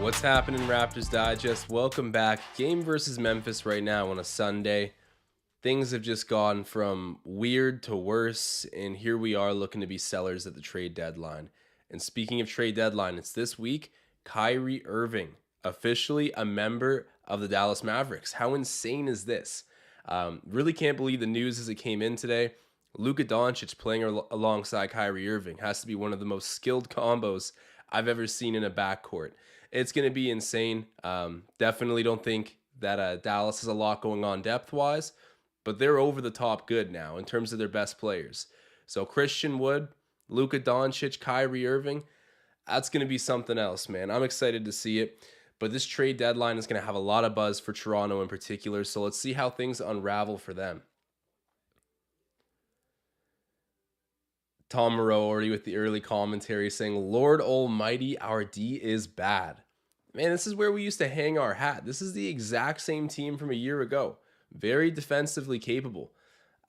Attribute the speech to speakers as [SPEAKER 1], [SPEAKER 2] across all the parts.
[SPEAKER 1] What's happening, Raptors Digest? Welcome back. Game versus Memphis right now on a Sunday. Things have just gone from weird to worse, and here we are looking to be sellers at the trade deadline. And speaking of trade deadline, it's this week. Kyrie Irving, officially a member of the Dallas Mavericks. How insane is this? Really can't believe the news as it came in today. Luka Doncic playing alongside Kyrie Irving has to be one of the most skilled combos I've ever seen in a backcourt. It's going to be insane. Definitely don't think that Dallas has a lot going on depth-wise, but they're over the top good now in terms of their best players. So Christian Wood, Luka Doncic, Kyrie Irving, that's going to be something else, man. I'm excited to see it. But this trade deadline is going to have a lot of buzz for Toronto in particular, so let's see how things unravel for them. Tom Moreau already with the early commentary saying, Lord Almighty, our D is bad. Man, this is where we used to hang our hat. This is the exact same team from a year ago. Very defensively capable.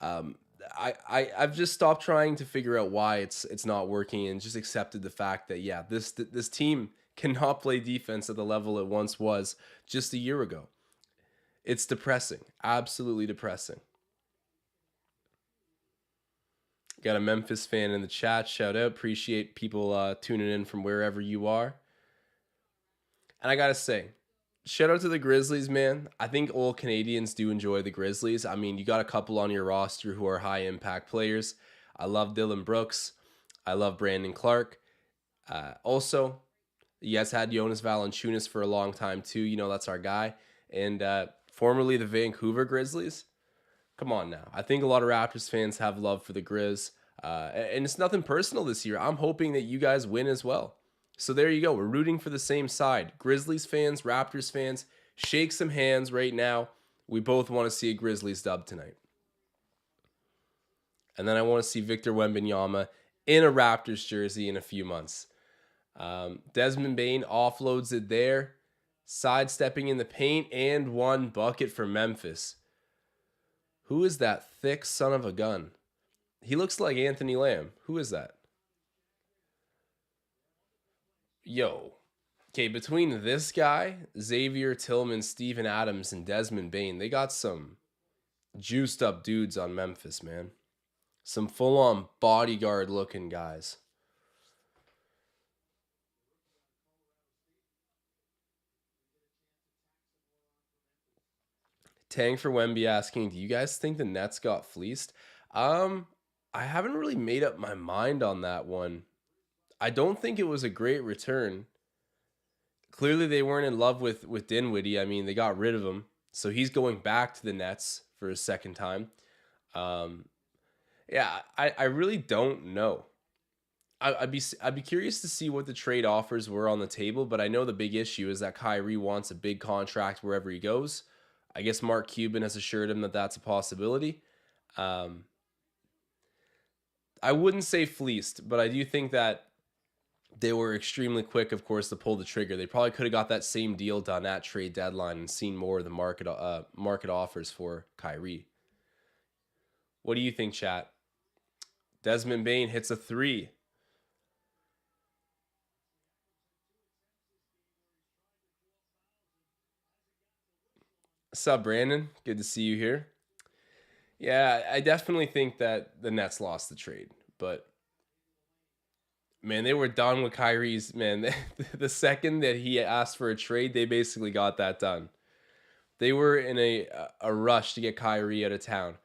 [SPEAKER 1] I've just stopped trying to figure out why it's not working and just accepted the fact that, yeah, this team cannot play defense at the level it once was just a year ago. It's depressing. Absolutely depressing. Got a Memphis fan in the chat. Shout out. Appreciate people tuning in from wherever you are. And I got to say, shout out to the Grizzlies, man. I think all Canadians do enjoy the Grizzlies. I mean, you got a couple on your roster who are high impact players. I love Dylan Brooks. I love Brandon Clark. Also, you guys had Jonas Valanciunas for a long time too. You know, that's our guy. And formerly the Vancouver Grizzlies. Come on now. I think a lot of Raptors fans have love for the Grizz. And it's nothing personal this year. I'm hoping that you guys win as well. So there you go. We're rooting for the same side. Grizzlies fans, Raptors fans, shake some hands right now. We both want to see a Grizzlies dub tonight. And then I want to see Victor Wembanyama in a Raptors jersey in a few months. Desmond Bane offloads it there. Sidestepping in the paint and one bucket for Memphis. Who is that thick son of a gun? He looks like Anthony Lamb. Who is that? Yo. Okay, between this guy, Xavier Tillman, Steven Adams, and Desmond Bane, they got some juiced up dudes on Memphis, man. Some full-on bodyguard looking guys. Tang for Wemby asking, do you guys think the Nets got fleeced? I haven't really made up my mind on that one. I don't think it was a great return. Clearly they weren't in love with Dinwiddie. I mean, they got rid of him. So he's going back to the Nets for a second time. Yeah, I really don't know. I'd be curious to see what the trade offers were on the table, but I know the big issue is that Kyrie wants a big contract wherever he goes. I guess Mark Cuban has assured him that that's a possibility. I wouldn't say fleeced, but I do think that they were extremely quick, of course, to pull the trigger. They probably could have got that same deal done at trade deadline and seen more of the market offers for Kyrie. What do you think, chat? Desmond Bane hits a 3. What's up, Brandon? Good to see you here. Yeah, I definitely think that the Nets lost the trade, but man, they were done with Kyrie's, man. The second that he asked for a trade, they basically got that done. They were in a rush to get Kyrie out of town.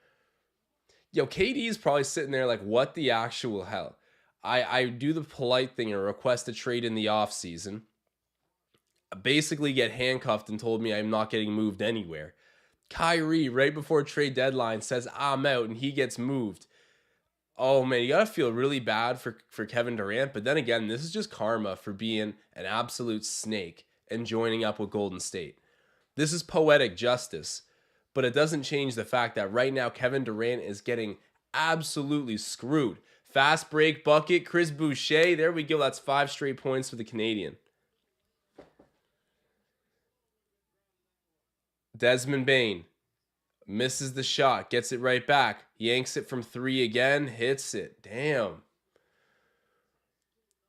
[SPEAKER 1] Yo, KD is probably sitting there like, what the actual hell? I do the polite thing and request a trade in the offseason. Basically get handcuffed and told me I'm not getting moved anywhere. Kyrie, right before trade deadline, says I'm out and he gets moved. Oh man, you gotta feel really bad for Kevin Durant, but then again, this is just karma for being an absolute snake and joining up with Golden State. This is poetic justice, but it doesn't change the fact that right now Kevin Durant is getting absolutely screwed. Fast break bucket, Chris Boucher, there we go, that's 5 straight points for the Canadian. Desmond Bane misses the shot, gets it right back, yanks it from 3 again, hits it. Damn.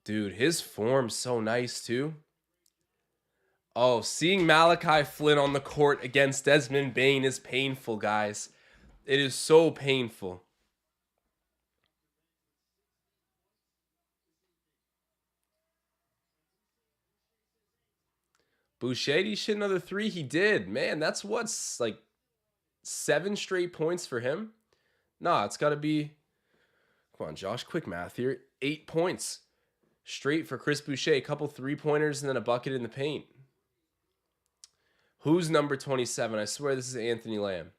[SPEAKER 1] Dude, his form's so nice too. Oh, seeing Malachi Flynn on the court against Desmond Bane is painful, guys. It is so painful. Boucher, did he shit another three? He did. Man, that's what's like 7 straight points for him. Nah, it's got to be. Come on, Josh, quick math here. 8 points straight for Chris Boucher. A couple 3-pointers and then a bucket in the paint. Who's number 27? I swear this is Anthony Lamb.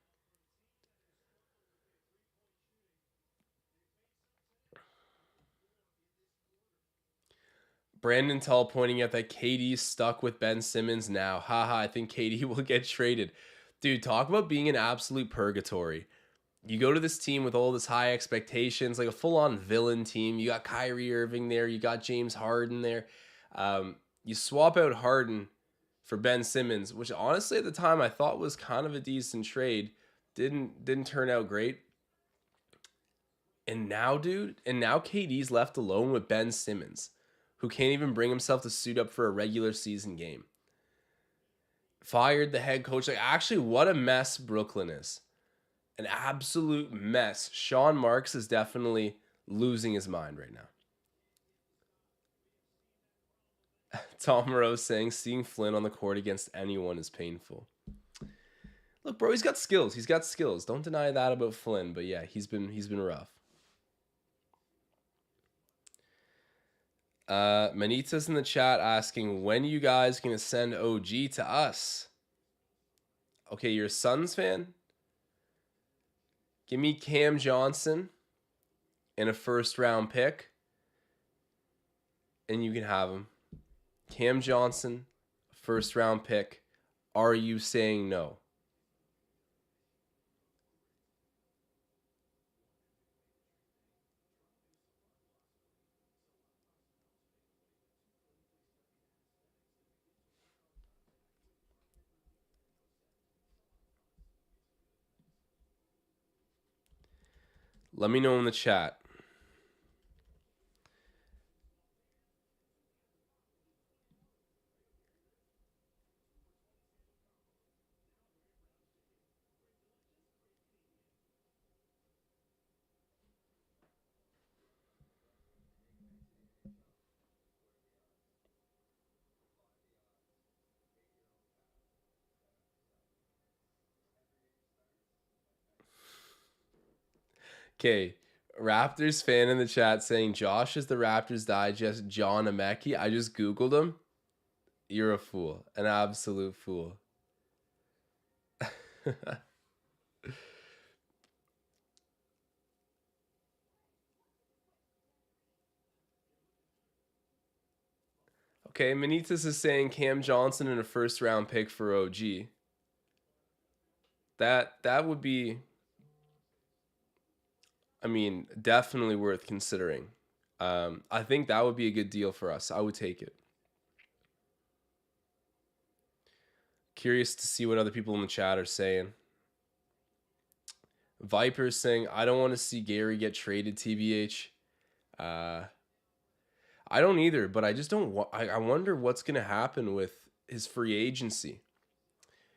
[SPEAKER 1] Brandon Tull pointing out that KD's stuck with Ben Simmons now. Haha, I think KD will get traded. Dude, talk about being in absolute purgatory. You go to this team with all this high expectations, like a full-on villain team. You got Kyrie Irving there. You got James Harden there. You swap out Harden for Ben Simmons, which honestly at the time I thought was kind of a decent trade. Didn't turn out great. And now, dude, KD's left alone with Ben Simmons, who can't even bring himself to suit up for a regular season game. Fired the head coach. Like, actually, what a mess Brooklyn is. An absolute mess. Sean Marks is definitely losing his mind right now. Tom Moreau saying seeing Flynn on the court against anyone is painful. Look, bro, he's got skills. He's got skills. Don't deny that about Flynn. But yeah, he's been rough. Manita's in the chat asking, when are you guys gonna send OG to us? Okay, you're a Suns fan? Give me Cam Johnson and a first-round pick, and you can have him. Cam Johnson, first-round pick. Are you saying no? Let me know in the chat. Okay, Raptors fan in the chat saying Josh is the Raptors Digest John Ameki. I just Googled him. You're a fool. An absolute fool. Okay, Manitas is saying Cam Johnson and a first-round pick for OG. That would be, I mean, definitely worth considering. I think that would be a good deal for us. I would take it. Curious to see what other people in the chat are saying. Viper's saying, I don't want to see Gary get traded, TBH. I don't either, but I just don't. I wonder what's going to happen with his free agency.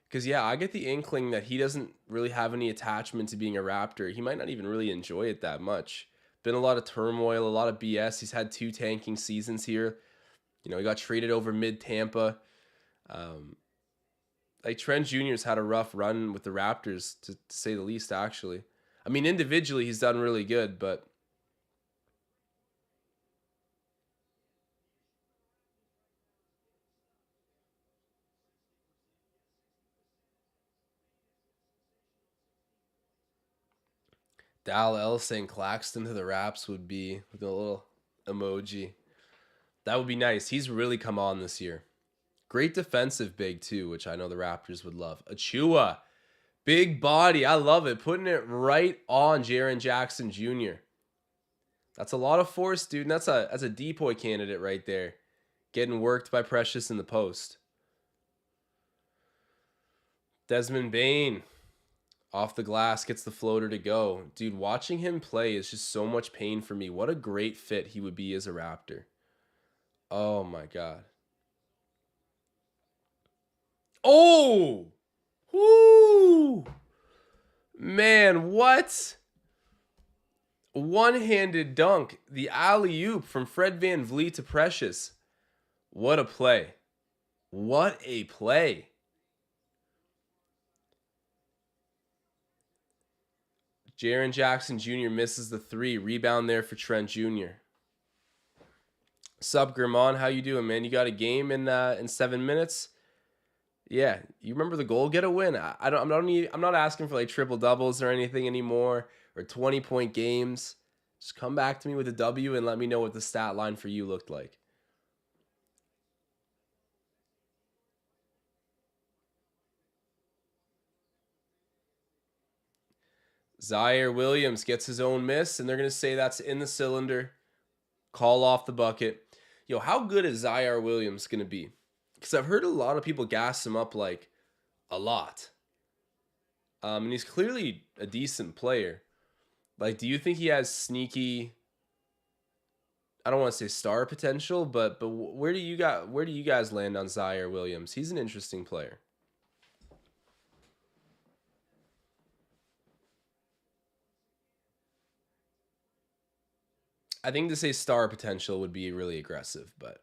[SPEAKER 1] Because, yeah, I get the inkling that he doesn't really have any attachment to being a Raptor. He might not even really enjoy it that much. Been a lot of turmoil, a lot of BS. He's had 2 tanking seasons here. You know, he got traded over mid-Tampa. Like, Trent Jr.'s had a rough run with the Raptors, to say the least, actually. I mean, individually, he's done really good, but Dal L saying Claxton to the Raps would be with a little emoji. That would be nice. He's really come on this year. Great defensive big too, which I know the Raptors would love. Achiuwa, big body. I love it. Putting it right on Jaren Jackson Jr. That's a lot of force, dude. And that's a decoy candidate right there. Getting worked by Precious in the post. Desmond Bane. Off the glass, gets the floater to go. Dude, watching him play is just so much pain for me. What a great fit he would be as a Raptor. Oh my God. Oh! Woo! Man, what? One-handed dunk. The alley-oop from Fred VanVleet to Precious. What a play. What a play. Jaren Jackson Jr. misses the three. Rebound there for Trent Jr. Sup, German? How you doing, man? You got a game in 7 minutes? Yeah, you remember the goal? Get a win. I'm not asking for like triple doubles or anything anymore, or 20-point games. Just come back to me with a W and let me know what the stat line for you looked like. Zaire Williams gets his own miss, and they're gonna say that's in the cylinder. Call off the bucket. Yo, how good is Zaire Williams gonna be? Because I've heard a lot of people gas him up like a lot. And he's clearly a decent player. Like, do you think he has sneaky? I don't want to say star potential, but where do you guys land on Zaire Williams? He's an interesting player. I think to say star potential would be really aggressive, but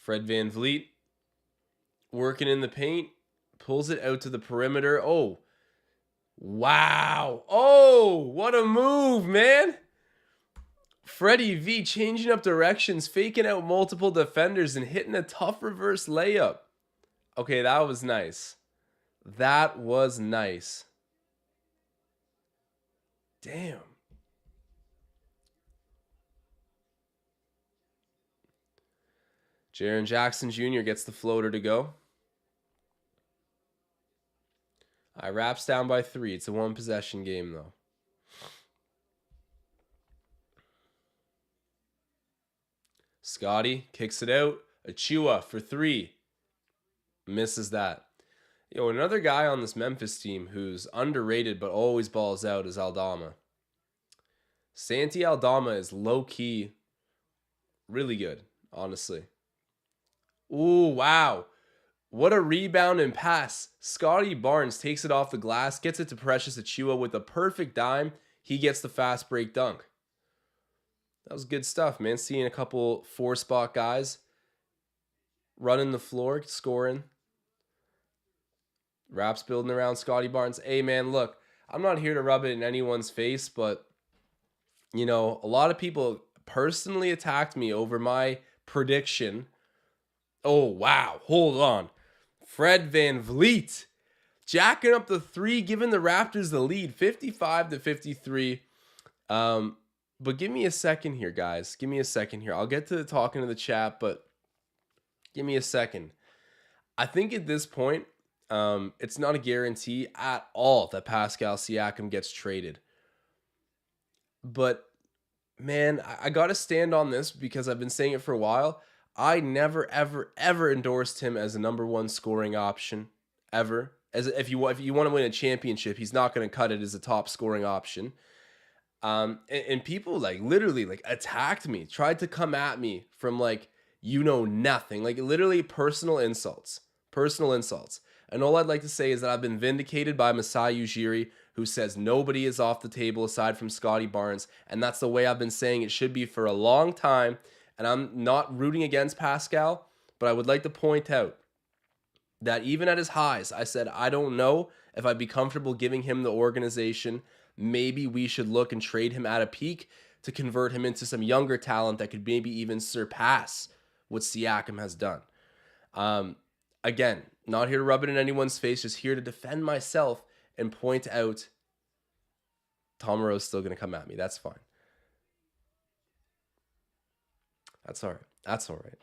[SPEAKER 1] Fred VanVleet working in the paint, pulls it out to the perimeter. Oh, wow. Oh, what a move, man. Freddie V changing up directions, faking out multiple defenders, and hitting a tough reverse layup. Okay, that was nice. That was nice. Damn. Jaren Jackson Jr. gets the floater to go. Raps down by 3. It's a one possession game, though. Scotty kicks it out. Achiuwa for 3. Misses that. Yo, another guy on this Memphis team who's underrated but always balls out is Aldama. Santi Aldama is low-key really good, honestly. Ooh, wow. What a rebound and pass. Scotty Barnes takes it off the glass, gets it to Precious Achiuwa with a perfect dime. He gets the fast break dunk. That was good stuff, man. Seeing a couple 4-spot guys running the floor, scoring. Raps building around Scotty Barnes. Hey, man, look, I'm not here to rub it in anyone's face, but, you know, a lot of people personally attacked me over my prediction. Oh, wow. Hold on. Fred VanVleet jacking up the 3, giving the Raptors the lead, 55-53. But give me a second here, guys. Give me a second here. I'll get to the talking to the chat, but give me a second. I think at this point, it's not a guarantee at all that Pascal Siakam gets traded. But, man, I got to stand on this because I've been saying it for a while. I never, ever, ever endorsed him as a number 1 scoring option, ever. As if you want to win a championship, he's not going to cut it as a top scoring option. And people like literally like attacked me, tried to come at me from like, you know, nothing, like literally personal insults. And all I'd like to say is that I've been vindicated by Masai Ujiri, who says nobody is off the table aside from Scotty Barnes. And that's the way I've been saying it should be for a long time. And I'm not rooting against Pascal, but I would like to point out that even at his highs, I said, I don't know if I'd be comfortable giving him the organization. Maybe we should look and trade him at a peak to convert him into some younger talent that could maybe even surpass what Siakam has done. Again, not here to rub it in anyone's face, just here to defend myself and point out Tom Moreau's still going to come at me. That's fine. That's all right.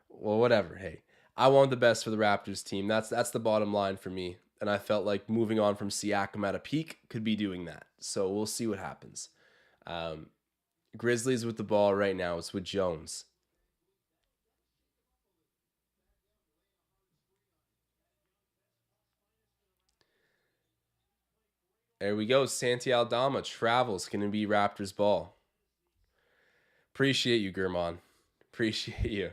[SPEAKER 1] Well, whatever. Hey, I want the best for the Raptors team. That's the bottom line for me. And I felt like moving on from Siakam at a peak could be doing that. So we'll see what happens. Grizzlies with the ball right now. It's with Jones. There we go. Santi Aldama travels. Going to be Raptors ball. Appreciate you, German. Appreciate you.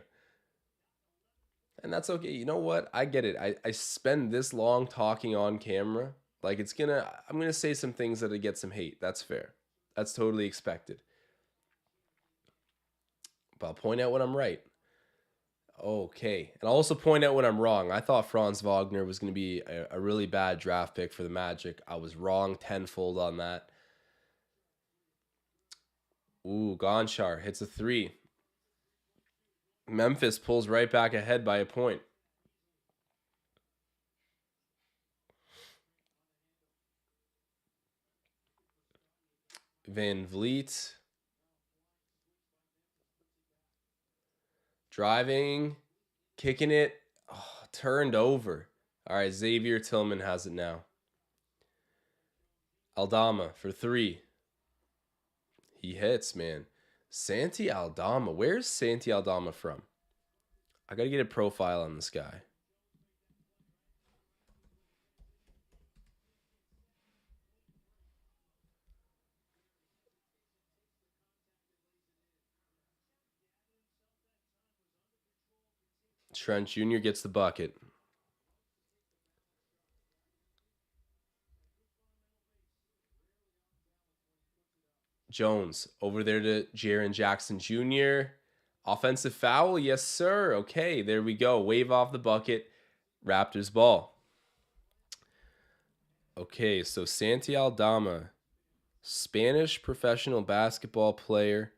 [SPEAKER 1] And that's okay. You know what? I get it. I spend this long talking on camera. Like I'm gonna say some things that'll get some hate. That's fair. That's totally expected. But I'll point out when I'm right. Okay. And I'll also point out when I'm wrong. I thought Franz Wagner was going to be a really bad draft pick for the Magic. I was wrong tenfold on that. Ooh, Gonchar hits a three. Memphis pulls right back ahead by a point. Van Vliet. Driving. Kicking it. Oh, turned over. All right, Xavier Tillman has it now. Aldama for three. He hits, man. Santi Aldama. Where's Santi Aldama from? I got to get a profile on this guy. Trent Jr. gets the bucket. Jones over there to Jaren Jackson Jr. Offensive foul, yes sir. Okay, there we go. Wave off the bucket. Raptors ball. Okay, so Santi Aldama, Spanish professional basketball player,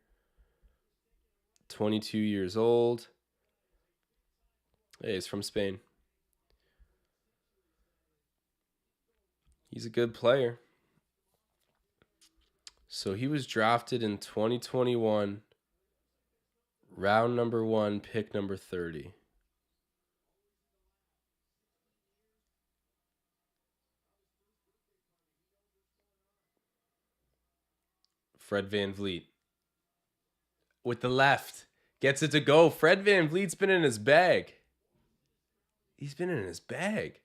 [SPEAKER 1] 22 years old. Hey, he's from Spain. He's a good player. So he was drafted in 2021, round number 1, pick number 30. Fred VanVleet. With the left. Gets it to go. Fred VanVleet's been in his bag. He's been in his bag.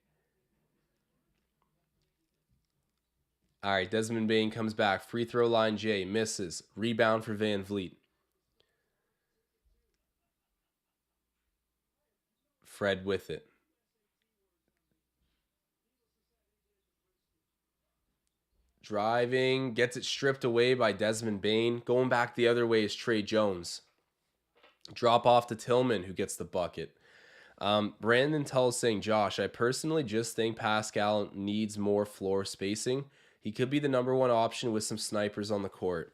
[SPEAKER 1] All right, Desmond Bane comes back. Free throw line J. Misses. Rebound for VanVleet. Fred with it. Driving. Gets it stripped away by Desmond Bane. Going back the other way is Trey Jones. Drop off to Tillman, who gets the bucket. Brandon Tull saying, Josh, I personally just think Pascal needs more floor spacing. He could be the number one option with some snipers on the court.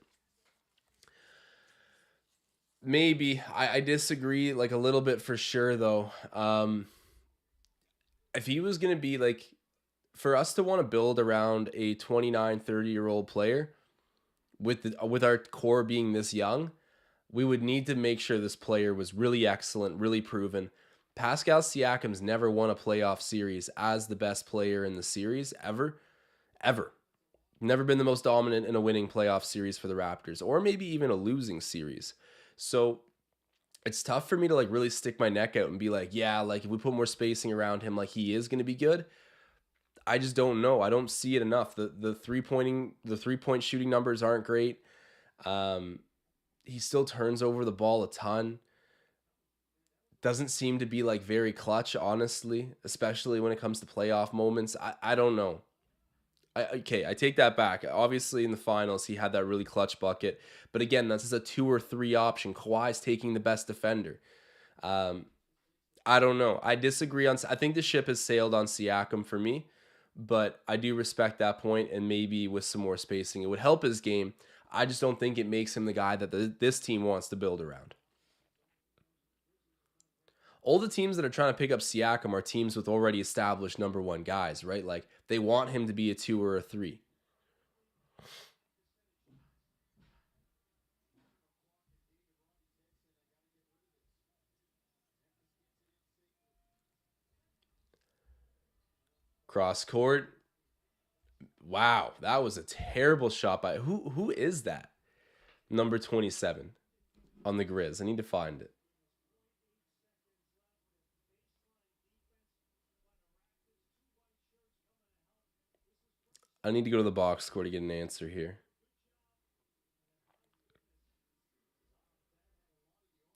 [SPEAKER 1] Maybe. I disagree like a little bit for sure, though. If he was going to be like, for us to want to build around a 29, 30-year-old player with our core being this young, we would need to make sure this player was really excellent, really proven. Pascal Siakam's never won a playoff series as the best player in the series ever. Never been the most dominant in a winning playoff series for the Raptors, or maybe even a losing series. So it's tough for me to like really stick my neck out and be like, yeah, like if we put more spacing around him, like he is going to be good. I just don't know. I don't see it enough. The 3-point shooting numbers aren't great. He still turns over the ball a ton. Doesn't seem to be like very clutch, honestly, especially when it comes to playoff moments. I don't know. I take that back. Obviously, in the finals, he had that really clutch bucket. But again, that's just a 2 or 3 option. Kawhi's taking the best defender. I don't know. I disagree on. I think the ship has sailed on Siakam for me, but I do respect that point, and maybe with some more spacing, it would help his game. I just don't think it makes him the guy that this team wants to build around. All the teams that are trying to pick up Siakam are teams with already established number 1 guys, right? Like they want him to be a 2 or a 3. Cross court. Wow, that was a terrible shot by who is that? Number 27 on the Grizz. I need to find it. I need to go to the box score to get an answer here.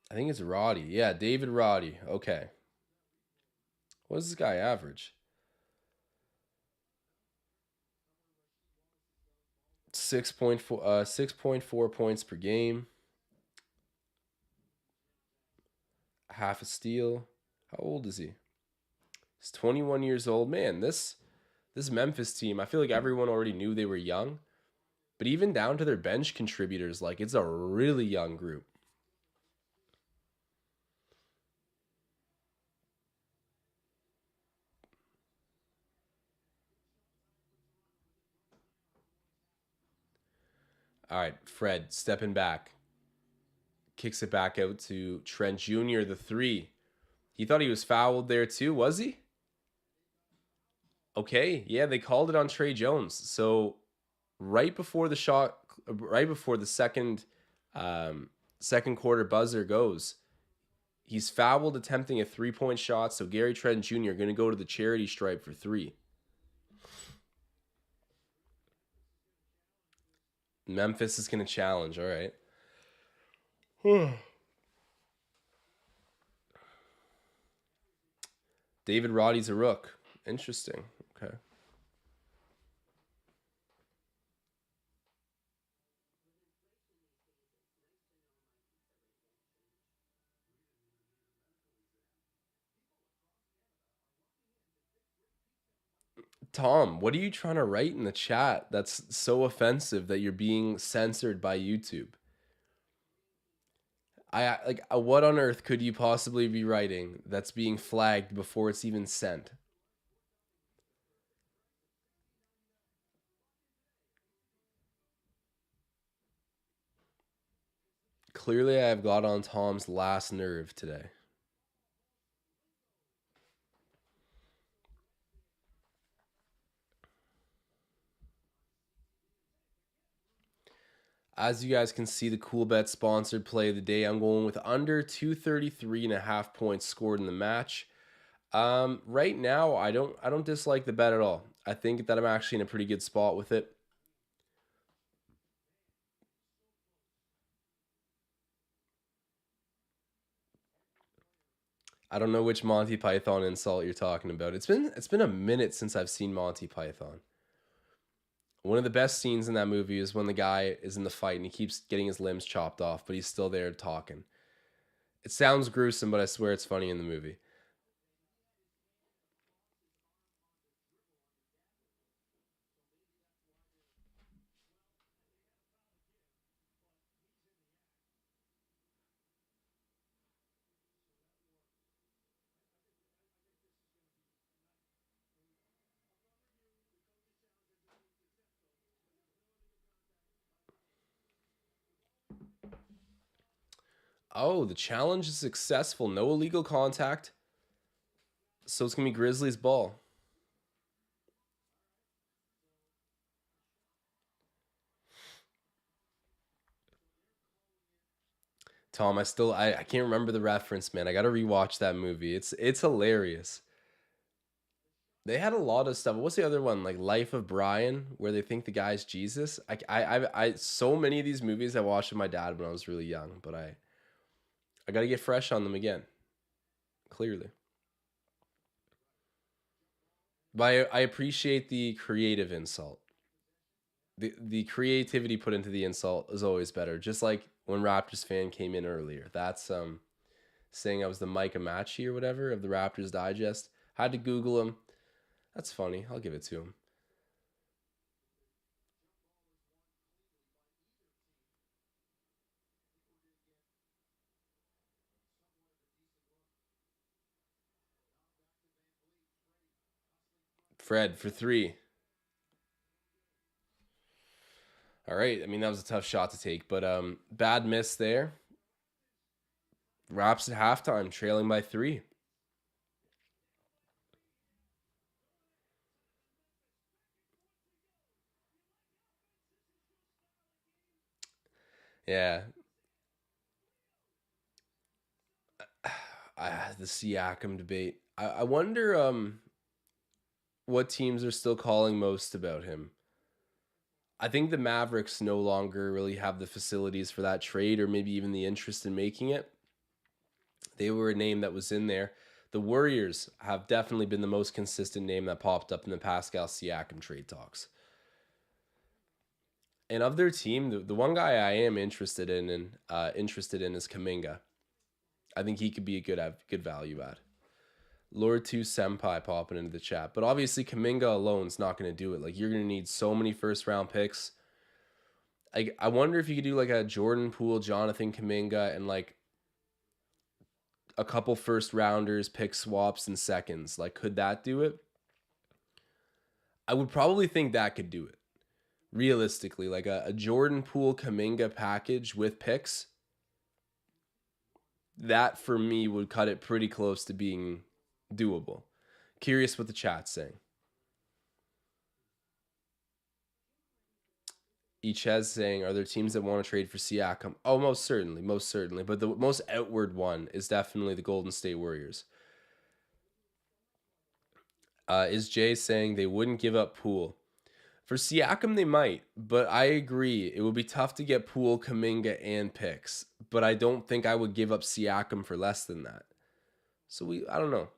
[SPEAKER 1] I think it's Roddy. Yeah, David Roddy. Okay. What does this guy average? 6.4 points per game, half a steal. How old is he? He's 21 years old. Man, this Memphis team, I feel like everyone already knew they were young, but even down to their bench contributors, like it's a really young group. All right, Fred stepping back, kicks it back out to Trent Jr., the three. He thought he was fouled there too, was he? Okay, yeah, they called it on Trey Jones. So right before the shot, right before the second quarter buzzer goes, he's fouled attempting a 3-point shot. So Gary Trent Jr. going to go to the charity stripe for three. Memphis is going to challenge. All right. David Roddy's a rook. Interesting. Okay. Tom, what are you trying to write in the chat that's so offensive that you're being censored by YouTube? I like what on earth could you possibly be writing that's being flagged before it's even sent? Clearly, I have got on Tom's last nerve today. As you guys can see, the Cool Bet sponsored play of the day, I'm going with under 233.5 points scored in the match. Right now, I don't dislike the bet at all. I think that I'm actually in a pretty good spot with it. I don't know which Monty Python insult you're talking about. It's been a minute since I've seen Monty Python. One of the best scenes in that movie is when the guy is in the fight and he keeps getting his limbs chopped off, but he's still there talking. It sounds gruesome, but I swear it's funny in the movie. Oh, the challenge is successful. No illegal contact. So it's going to be Grizzlies ball. Tom, I can't remember the reference, man. I got to rewatch that movie. It's hilarious. They had a lot of stuff. What's the other one? Like Life of Brian, where they think the guy's Jesus. So many of these movies I watched with my dad when I was really young, but I got to get fresh on them again. Clearly. But I appreciate the creative insult. The creativity put into the insult is always better. Just like when Raptors fan came in earlier. That's saying I was the Micah Matchy or whatever of the Raptors Digest. Had to Google him. That's funny. I'll give it to him. Fred for three. All right. I mean, that was a tough shot to take, but bad miss there. Raps at halftime, trailing by three. Yeah. The Siakam debate. I wonder what teams are still calling most about him. I think the Mavericks no longer really have the facilities for that trade or maybe even the interest in making it. They were a name that was in there. The Warriors have definitely been the most consistent name that popped up in the Pascal Siakam trade talks. And of their team, the one guy I am interested in is Kuminga. I think he could be a good value add. Lord 2 Senpai popping into the chat. But obviously Kuminga alone's not going to do it. Like, you're going to need so many first round picks. I wonder if you could do like a Jordan Poole, Jonathan Kuminga, and like a couple first rounders, pick swaps, and seconds. Like, could that do it? I would probably think that could do it. Realistically, like a Jordan Poole Kuminga package with picks, that for me would cut it pretty close to being doable. Curious what the chat's saying. Ichez saying, are there teams that want to trade for Siakam? Oh, most certainly. But the most outward one is definitely the Golden State Warriors. Is Jay saying they wouldn't give up Poole? For Siakam, they might, but I agree. It would be tough to get Poole, Kuminga, and picks, but I don't think I would give up Siakam for less than that. So I don't know.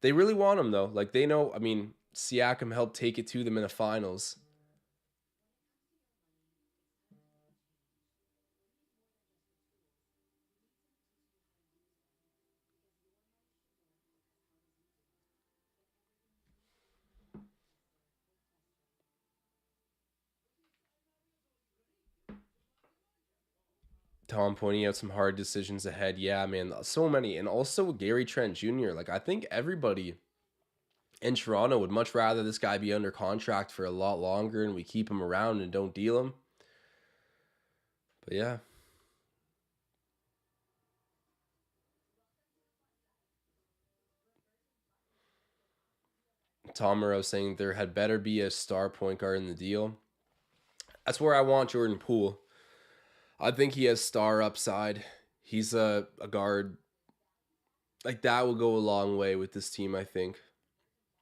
[SPEAKER 1] They really want him, though. Like, they know, I mean, Siakam helped take it to them in the finals. Tom pointing out some hard decisions ahead. Yeah, man, so many. And also Gary Trent Jr. Like, I think everybody in Toronto would much rather this guy be under contract for a lot longer and we keep him around and don't deal him. But yeah. Tom Moreau saying there had better be a star point guard in the deal. That's where I want Jordan Poole. I think he has star upside. He's a guard. Like, that will go a long way with this team, I think.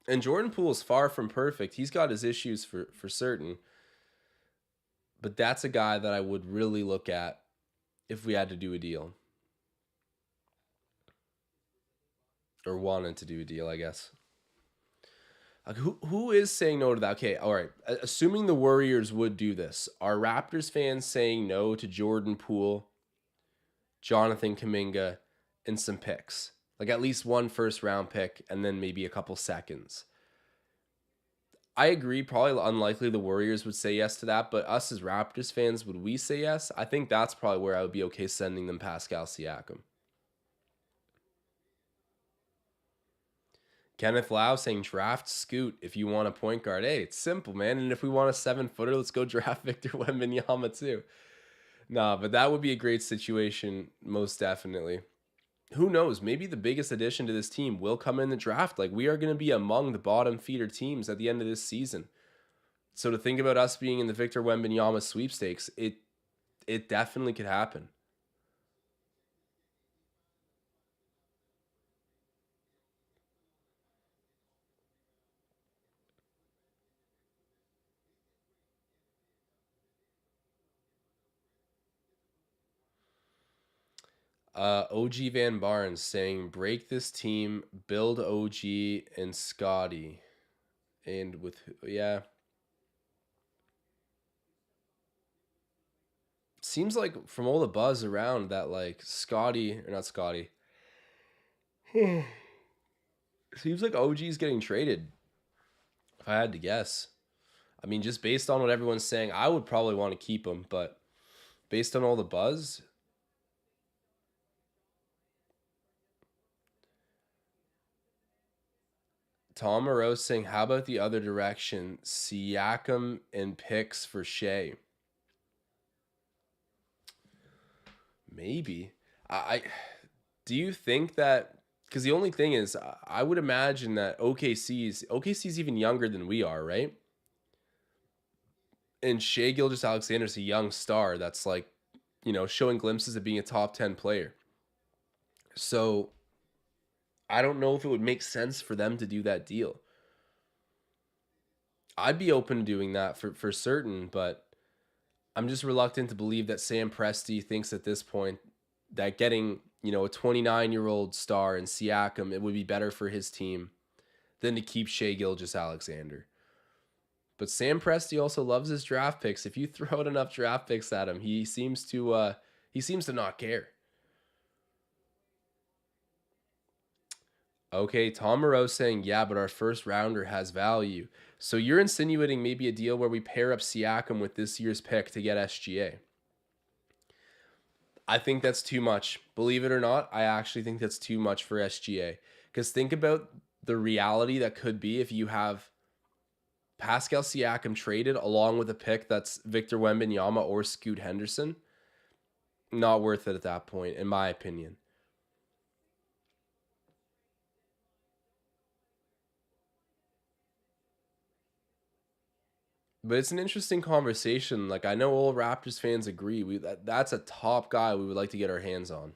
[SPEAKER 1] And Jordan Poole is far from perfect. He's got his issues for certain. But that's a guy that I would really look at if we had to do a deal. Or wanted to do a deal, I guess. Like, who is saying no to that? Okay, all right. Assuming the Warriors would do this, are Raptors fans saying no to Jordan Poole, Jonathan Kuminga, and some picks? Like, at least one first round pick and then maybe a couple seconds. I agree. Probably unlikely the Warriors would say yes to that, but us as Raptors fans, would we say yes? I think that's probably where I would be okay sending them Pascal Siakam. Kenneth Lau saying draft Scoot if you want a point guard. Hey, it's simple, man. And if we want a 7-footer, let's go draft Victor Wembanyama too. Nah, but that would be a great situation, most definitely. Who knows? Maybe the biggest addition to this team will come in the draft. Like, we are going to be among the bottom feeder teams at the end of this season. So to think about us being in the Victor Wembanyama sweepstakes, it definitely could happen. OG Van Barnes saying, break this team, build OG and Scotty. And with, yeah. Seems like from all the buzz around that, like, Scotty, or not Scotty. Seems like OG's getting traded, if I had to guess. I mean, just based on what everyone's saying, I would probably want to keep him, but based on all the buzz, Tom Moreau saying, how about the other direction? Siakam and picks for Shea. Maybe. I do you think that, because the only thing is, I would imagine that OKC's even younger than we are, right? And Shea Gilgeous-Alexander's a young star that's like, showing glimpses of being a top 10 player. So I don't know if it would make sense for them to do that deal. I'd be open to doing that for certain, but I'm just reluctant to believe that Sam Presti thinks at this point that getting, a 29-year-old star in Siakam, it would be better for his team than to keep Shea Gilgeous-Alexander. But Sam Presti also loves his draft picks. If you throw out enough draft picks at him, he seems to not care. Okay, Tom Moreau saying, yeah, but our first rounder has value. So you're insinuating maybe a deal where we pair up Siakam with this year's pick to get SGA. I think that's too much. Believe it or not, I actually think that's too much for SGA. Because think about the reality that could be if you have Pascal Siakam traded along with a pick that's Victor Wembanyama or Scoot Henderson. Not worth it at that point, in my opinion. But it's an interesting conversation. Like I know all Raptors fans agree. That's a top guy we would like to get our hands on.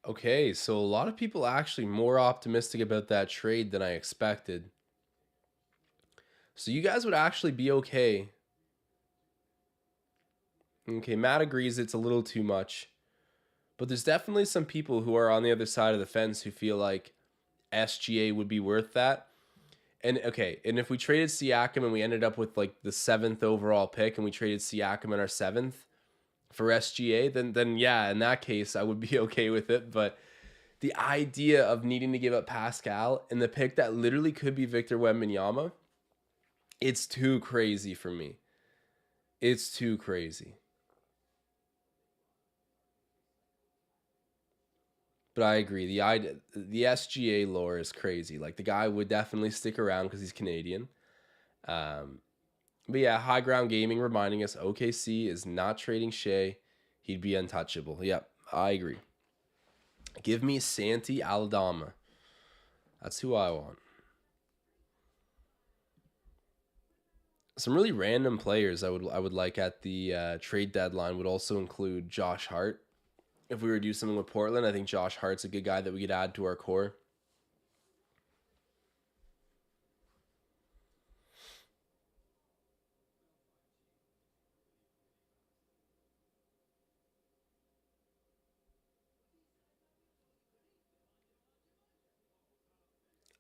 [SPEAKER 1] Okay, so a lot of people are actually more optimistic about that trade than I expected. So you guys would actually be okay. Okay, Matt agrees it's a little too much. But there's definitely some people who are on the other side of the fence who feel like SGA would be worth that. And okay, and if we traded Siakam and we ended up with like the seventh overall pick and we traded Siakam in our seventh for SGA, then yeah, in that case I would be okay with it. But the idea of needing to give up Pascal and the pick that literally could be Victor Wembanyama, it's too crazy for me. It's too crazy. But I agree. The SGA lore is crazy. Like the guy would definitely stick around because he's Canadian. Um, but yeah, High Ground Gaming reminding us OKC is not trading Shea. He'd be untouchable. Yep, I agree. Give me Santi Aldama. That's who I want. Some really random players I would like at the trade deadline would also include Josh Hart. If we were to do something with Portland, I think Josh Hart's a good guy that we could add to our core.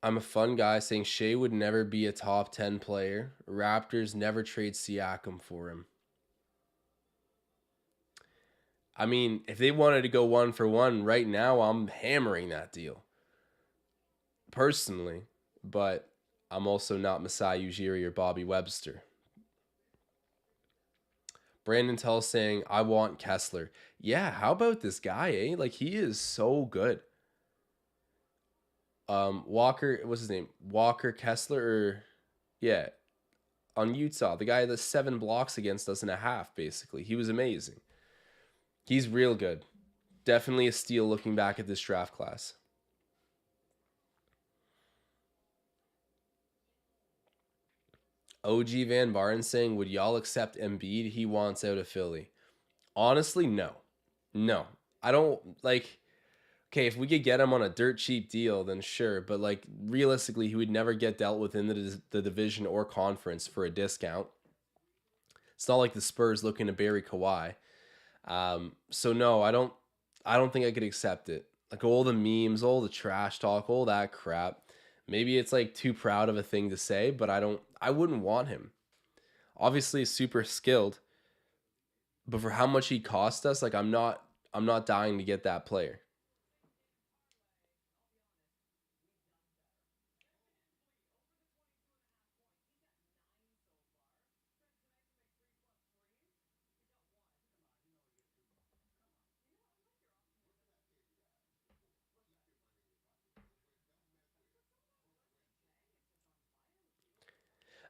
[SPEAKER 1] I'm a fun guy saying Shea would never be a top 10 player. Raptors never trade Siakam for him. I mean, if they wanted to go one for one right now, I'm hammering that deal personally. But I'm also not Masai Ujiri or Bobby Webster. Brandon Tell saying, I want Kessler. Yeah, how about this guy, eh? Like, he is so good. Walker, what's his name? Walker Kessler, or yeah, on Utah, the guy that's 7 blocks against us in a half, basically. He was amazing. He's real good. Definitely a steal looking back at this draft class. OG Van Barn saying, would y'all accept Embiid? He wants out of Philly. Honestly, no. No. I don't like okay, if we could get him on a dirt cheap deal, then sure. But like realistically, he would never get dealt with in the division or conference for a discount. It's not like the Spurs looking to bury Kawhi. So no, I don't think I could accept it. Like all the memes, all the trash talk, all that crap. Maybe it's like too proud of a thing to say, but I wouldn't want him. Obviously super skilled, but for how much he cost us, like I'm not dying to get that player.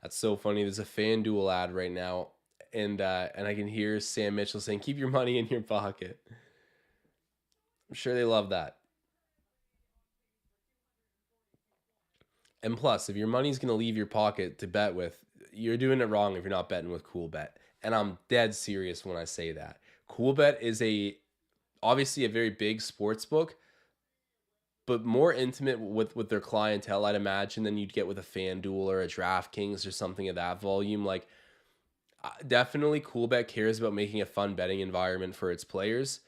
[SPEAKER 1] That's so funny. There's a FanDuel ad right now. and I can hear Sam Mitchell saying, "Keep your money in your pocket." I'm sure they love that. And plus, if your money's going to leave your pocket to bet with, you're doing it wrong if you're not betting with Cool Bet. And I'm dead serious when I say that. Cool Bet is obviously a very big sports book, but more intimate with their clientele, I'd imagine, than you'd get with a FanDuel or a DraftKings or something of that volume. Like, definitely Coolbet cares about making a fun betting environment for its players.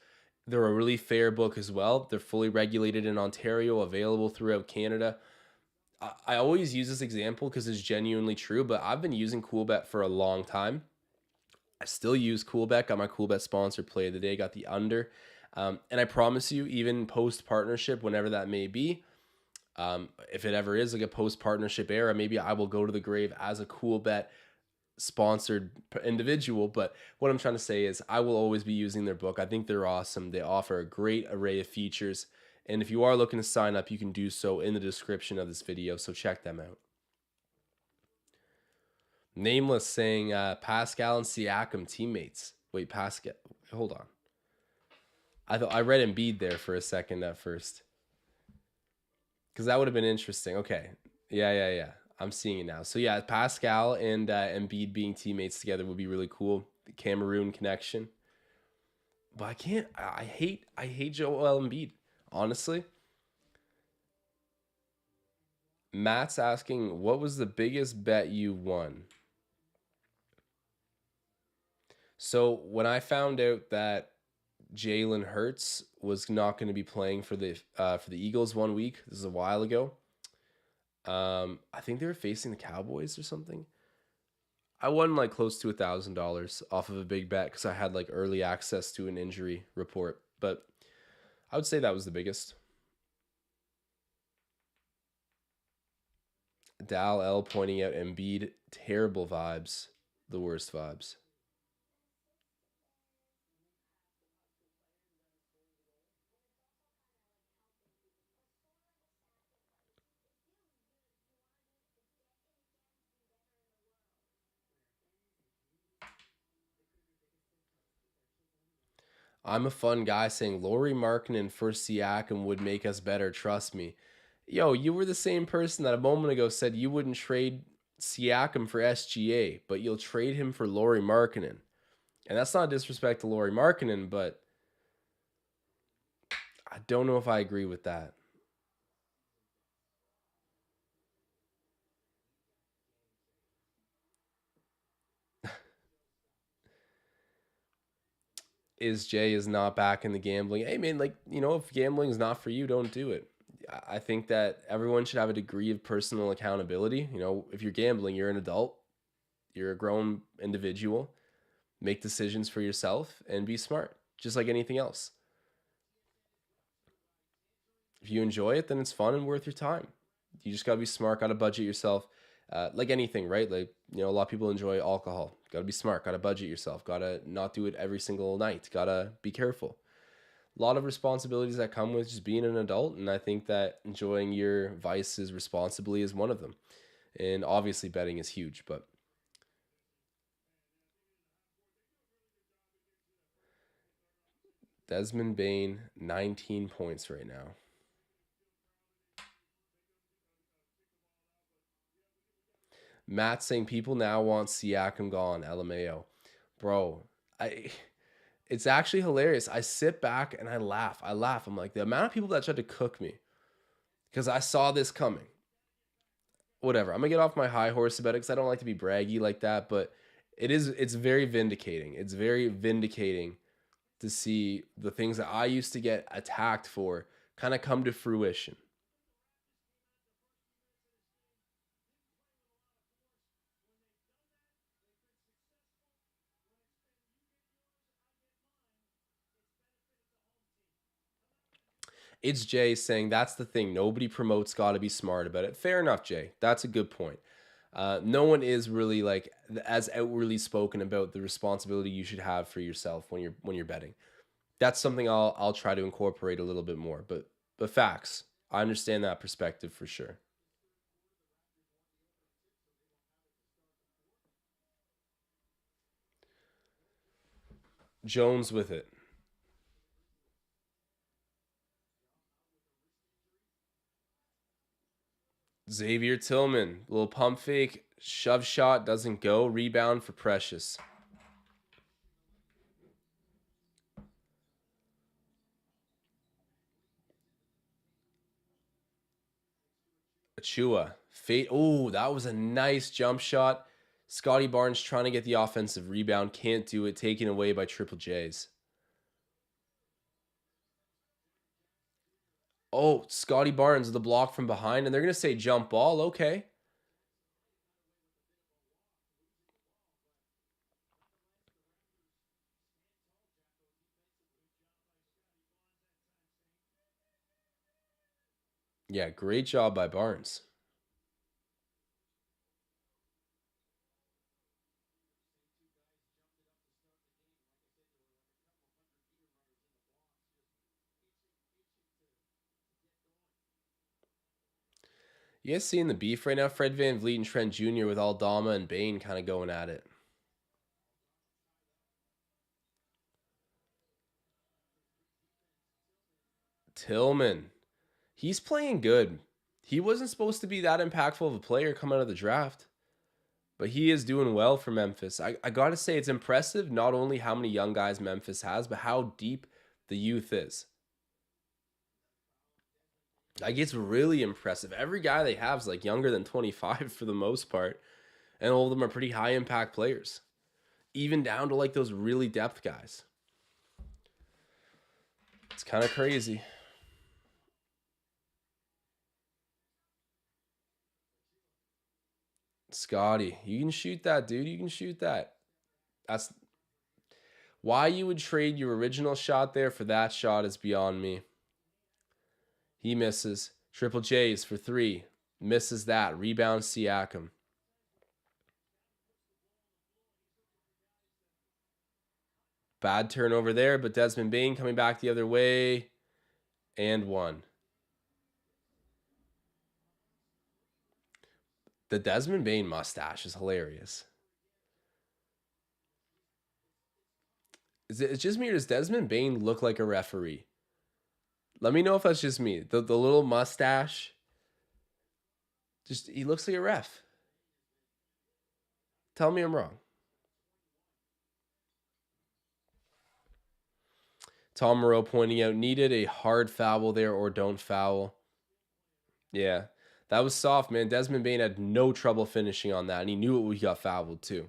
[SPEAKER 1] They're a really fair book as well. They're fully regulated in Ontario, available throughout Canada. I always use this example because it's genuinely true, but I've been using Coolbet for a long time. I still use Coolbet. Got my Coolbet sponsor play of the day. Got the under. And I promise you, even post partnership, whenever that may be, if it ever is like a post partnership era, maybe I will go to the grave as a Coolbet sponsored individual. But what I'm trying to say is I will always be using their book. I think they're awesome. They offer a great array of features. And if you are looking to sign up, you can do so in the description of this video. So check them out. Nameless saying Pascal and Siakam teammates. Wait, Pascal. Hold on. I read Embiid there for a second at first. Because that would have been interesting. Okay. Yeah. I'm seeing it now. So yeah, Pascal and Embiid being teammates together would be really cool. The Cameroon connection. But I can't. I hate Joel Embiid. Honestly. Matt's asking, what was the biggest bet you won? So when I found out that Jalen Hurts was not going to be playing for the Eagles 1 week, this is a while ago. I think they were facing the Cowboys or something. I won like close to $1,000 off of a big bet because I had like early access to an injury report. But I would say that was the biggest. Dal L pointing out Embiid, terrible vibes, the worst vibes. I'm a fun guy saying Laurie Markkinen for Siakam would make us better. Trust me. Yo, you were the same person that a moment ago said you wouldn't trade Siakam for SGA, but you'll trade him for Laurie Markkinen. And that's not disrespect to Laurie Markkinen, but I don't know if I agree with that. Is Jay is not back in the gambling. Hey man, like, if gambling is not for you, don't do it. I think that everyone should have a degree of personal accountability. If you're gambling, you're an adult, you're a grown individual. Make decisions for yourself and be smart, just like anything else. If you enjoy it, then it's fun and worth your time. You just gotta be smart, gotta budget yourself. Like anything, right? Like, a lot of people enjoy alcohol. Gotta be smart, gotta budget yourself, gotta not do it every single night, gotta be careful. A lot of responsibilities that come with just being an adult, and I think that enjoying your vices responsibly is one of them. And obviously, betting is huge, but Desmond Bain, 19 points right now. Matt saying people now want Siakam gone. LMAO. Bro, I it's actually hilarious. I sit back and I laugh. I'm like, the amount of people that tried to cook me because I saw this coming. Whatever. I'm gonna get off my high horse about it because I don't like to be braggy like that, but it's very vindicating. It's very vindicating to see the things that I used to get attacked for kind of come to fruition. It's Jay saying that's the thing. Nobody promotes got to be smart about it. Fair enough, Jay. That's a good point. No one is really like as outwardly spoken about the responsibility you should have for yourself when you're betting. That's something I'll try to incorporate a little bit more. But facts. I understand that perspective for sure. Jones with it. Xavier Tillman, little pump fake, shove shot, doesn't go. Rebound for Precious. Achiuwa, fate. Oh, that was a nice jump shot. Scotty Barnes trying to get the offensive rebound, can't do it, taken away by Triple J's. Oh, Scotty Barnes with the block from behind, and they're going to say jump ball. Okay. Yeah, great job by Barnes. You guys seeing the beef right now? Fred VanVleet and Trent Jr. with Aldama and Bane kind of going at it. Tillman. He's playing good. He wasn't supposed to be that impactful of a player coming out of the draft, but he is doing well for Memphis. I got to say, it's impressive not only how many young guys Memphis has, but how deep the youth is. Like, it's really impressive. Every guy they have is like younger than 25 for the most part, and all of them are pretty high impact players, even down to like those really depth guys. It's kind of crazy. Scotty, you can shoot that, dude. You can shoot that. That's why you would trade your original shot there for that shot is beyond me. He misses. Triple J's for three. Misses that. Rebound Siakam. Bad turnover there, but Desmond Bane coming back the other way. And one. The Desmond Bane mustache is hilarious. Is it just me or does Desmond Bane look like a referee? Let me know if that's just me. The little mustache. Just he looks like a ref. Tell me I'm wrong. Tom Moreau pointing out needed a hard foul there or don't foul. Yeah. That was soft, man. Desmond Bane had no trouble finishing on that, and he knew it. He got fouled too.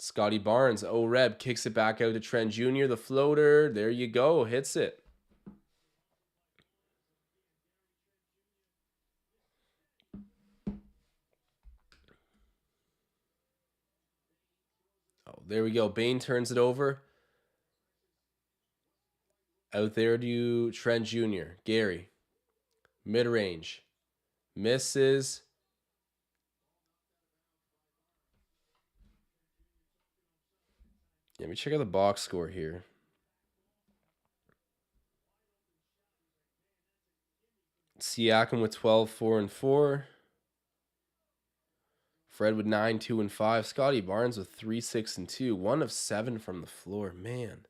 [SPEAKER 1] Scotty Barnes, Reb kicks it back out to Trent Jr. The floater, there you go, hits it. Oh, there we go. Bane turns it over. Out there to Trent Jr. Gary, mid range, misses. Let me check out the box score here. Siakam with 12, 4, and 4. Fred with 9, 2, and 5. Scotty Barnes with 3, 6, and 2. 1 of 7 from the floor. Man.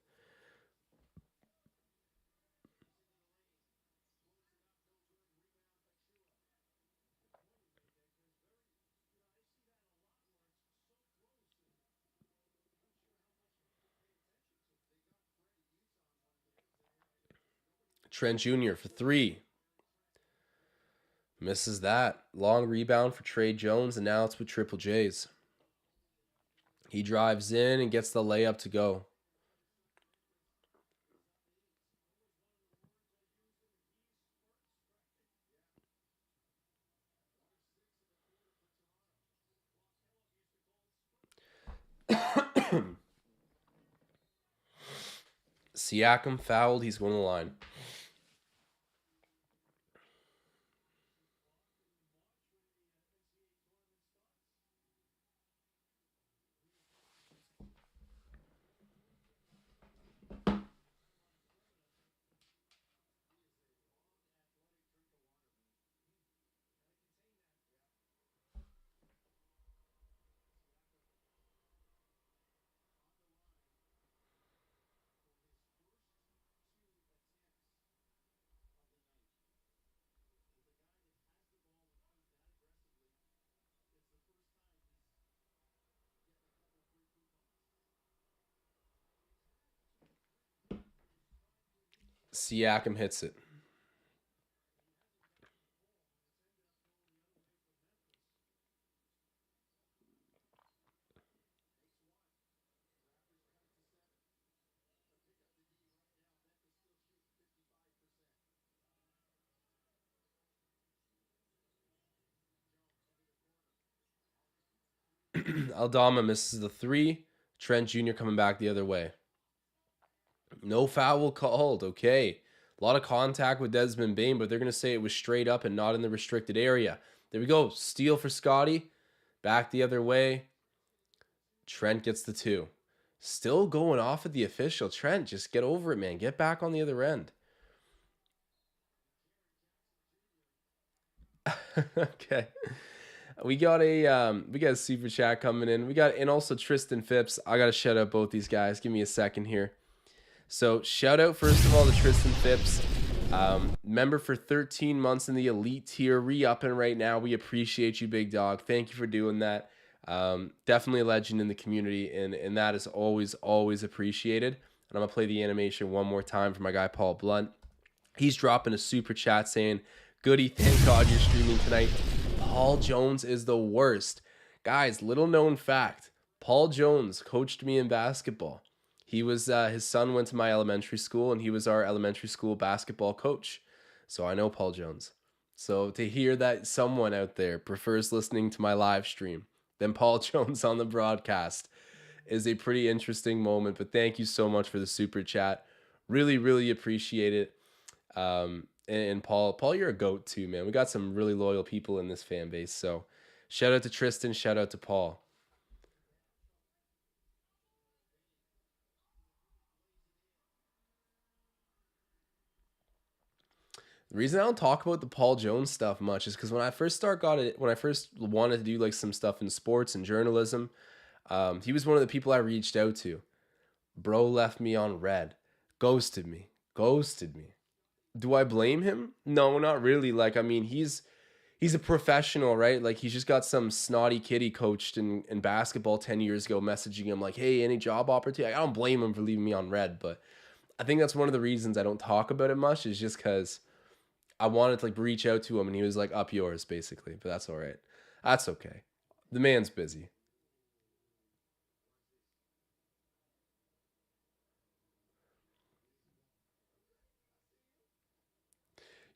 [SPEAKER 1] Trent Jr. for 3. Misses that. Long rebound for Trey Jones, and now it's with Triple J's. He drives in and gets the layup to go. Siakam fouled. He's going to the line. Siakam hits it. Aldama misses the three. Trent Jr. coming back the other way. No foul called. Okay. A lot of contact with Desmond Bain, but they're going to say it was straight up and not in the restricted area. There we go. Steal for Scotty. Back the other way. Trent gets the two. Still going off at the official. Trent, just get over it, man. Get back on the other end. Okay. We got a super chat coming in. And also Tristan Phipps. I gotta shout out both these guys. Give me a second here. So shout out first of all to Tristan Phipps. Member for 13 months in the elite tier, re-upping right now. We appreciate you, big dog. Thank you for doing that. Definitely a legend in the community, and that is always appreciated. And I'm gonna play the animation one more time for my guy Paul Blunt. He's dropping a super chat saying, "Goody, thank God you're streaming tonight." Paul Jones is the worst. Guys, little known fact. Paul Jones coached me in basketball. He was his son went to my elementary school, and he was our elementary school basketball coach. So I know Paul Jones. So to hear that someone out there prefers listening to my live stream than Paul Jones on the broadcast is a pretty interesting moment. But thank you so much for the super chat. Really appreciate it. And Paul, you're a goat too, man. We got some really loyal people in this fan base. So shout out to Tristan, shout out to Paul. The reason I don't talk about the Paul Jones stuff much is because when I first wanted to do like some stuff in sports and journalism, he was one of the people I reached out to. Bro left me on red, ghosted me. Do I blame him? No, not really. Like, I mean, he's a professional, right? Like, he's just got some snotty kid he coached in basketball 10 years ago messaging him like, hey, any job opportunity? I don't blame him for leaving me on red, but I think that's one of the reasons I don't talk about it much is just because I wanted to like reach out to him and he was like, up yours, basically. But that's all right. That's okay. The man's busy.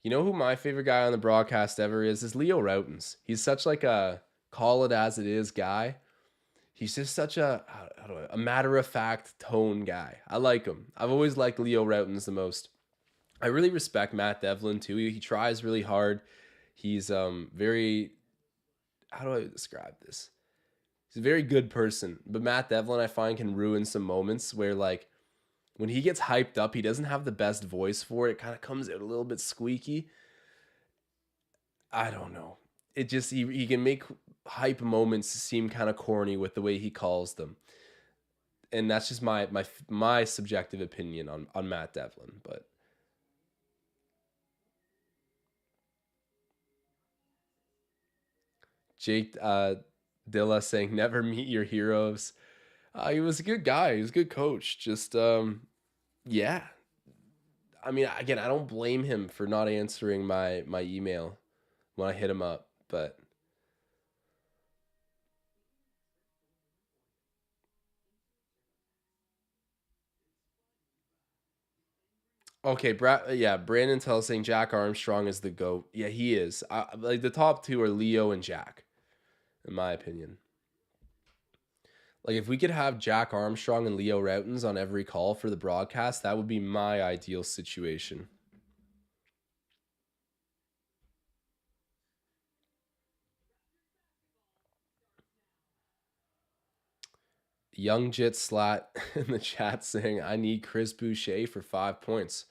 [SPEAKER 1] You know who my favorite guy on the broadcast ever is Leo Routens. He's such like a call it as it is guy. He's just such a matter of fact tone guy. I like him. I've always liked Leo Routens the most. I really respect Matt Devlin too. He tries really hard. He's very, how do I describe this? He's a very good person, but Matt Devlin I find can ruin some moments where like when he gets hyped up, he doesn't have the best voice for it. It kind of comes out a little bit squeaky. I don't know. It just he can make hype moments seem kind of corny with the way he calls them. And that's just my subjective opinion on Matt Devlin, but Jake Dilla saying never meet your heroes. He was a good guy. He was a good coach. Just yeah. I mean, again, I don't blame him for not answering my email when I hit him up, but okay, yeah, Brandon Tell saying Jack Armstrong is the GOAT. Yeah, he is. Like the top two are Leo and Jack, in my opinion. Like if we could have Jack Armstrong and Leo Routens on every call for the broadcast, that would be my ideal situation. Young Jit Slat in the chat saying, I need Chris Boucher for 5 points.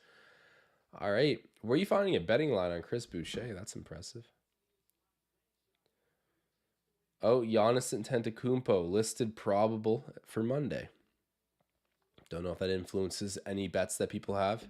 [SPEAKER 1] All right. Where are you finding a betting line on Chris Boucher? That's impressive. Oh, Giannis Antetokounmpo listed probable for Monday. Don't know if that influences any bets that people have.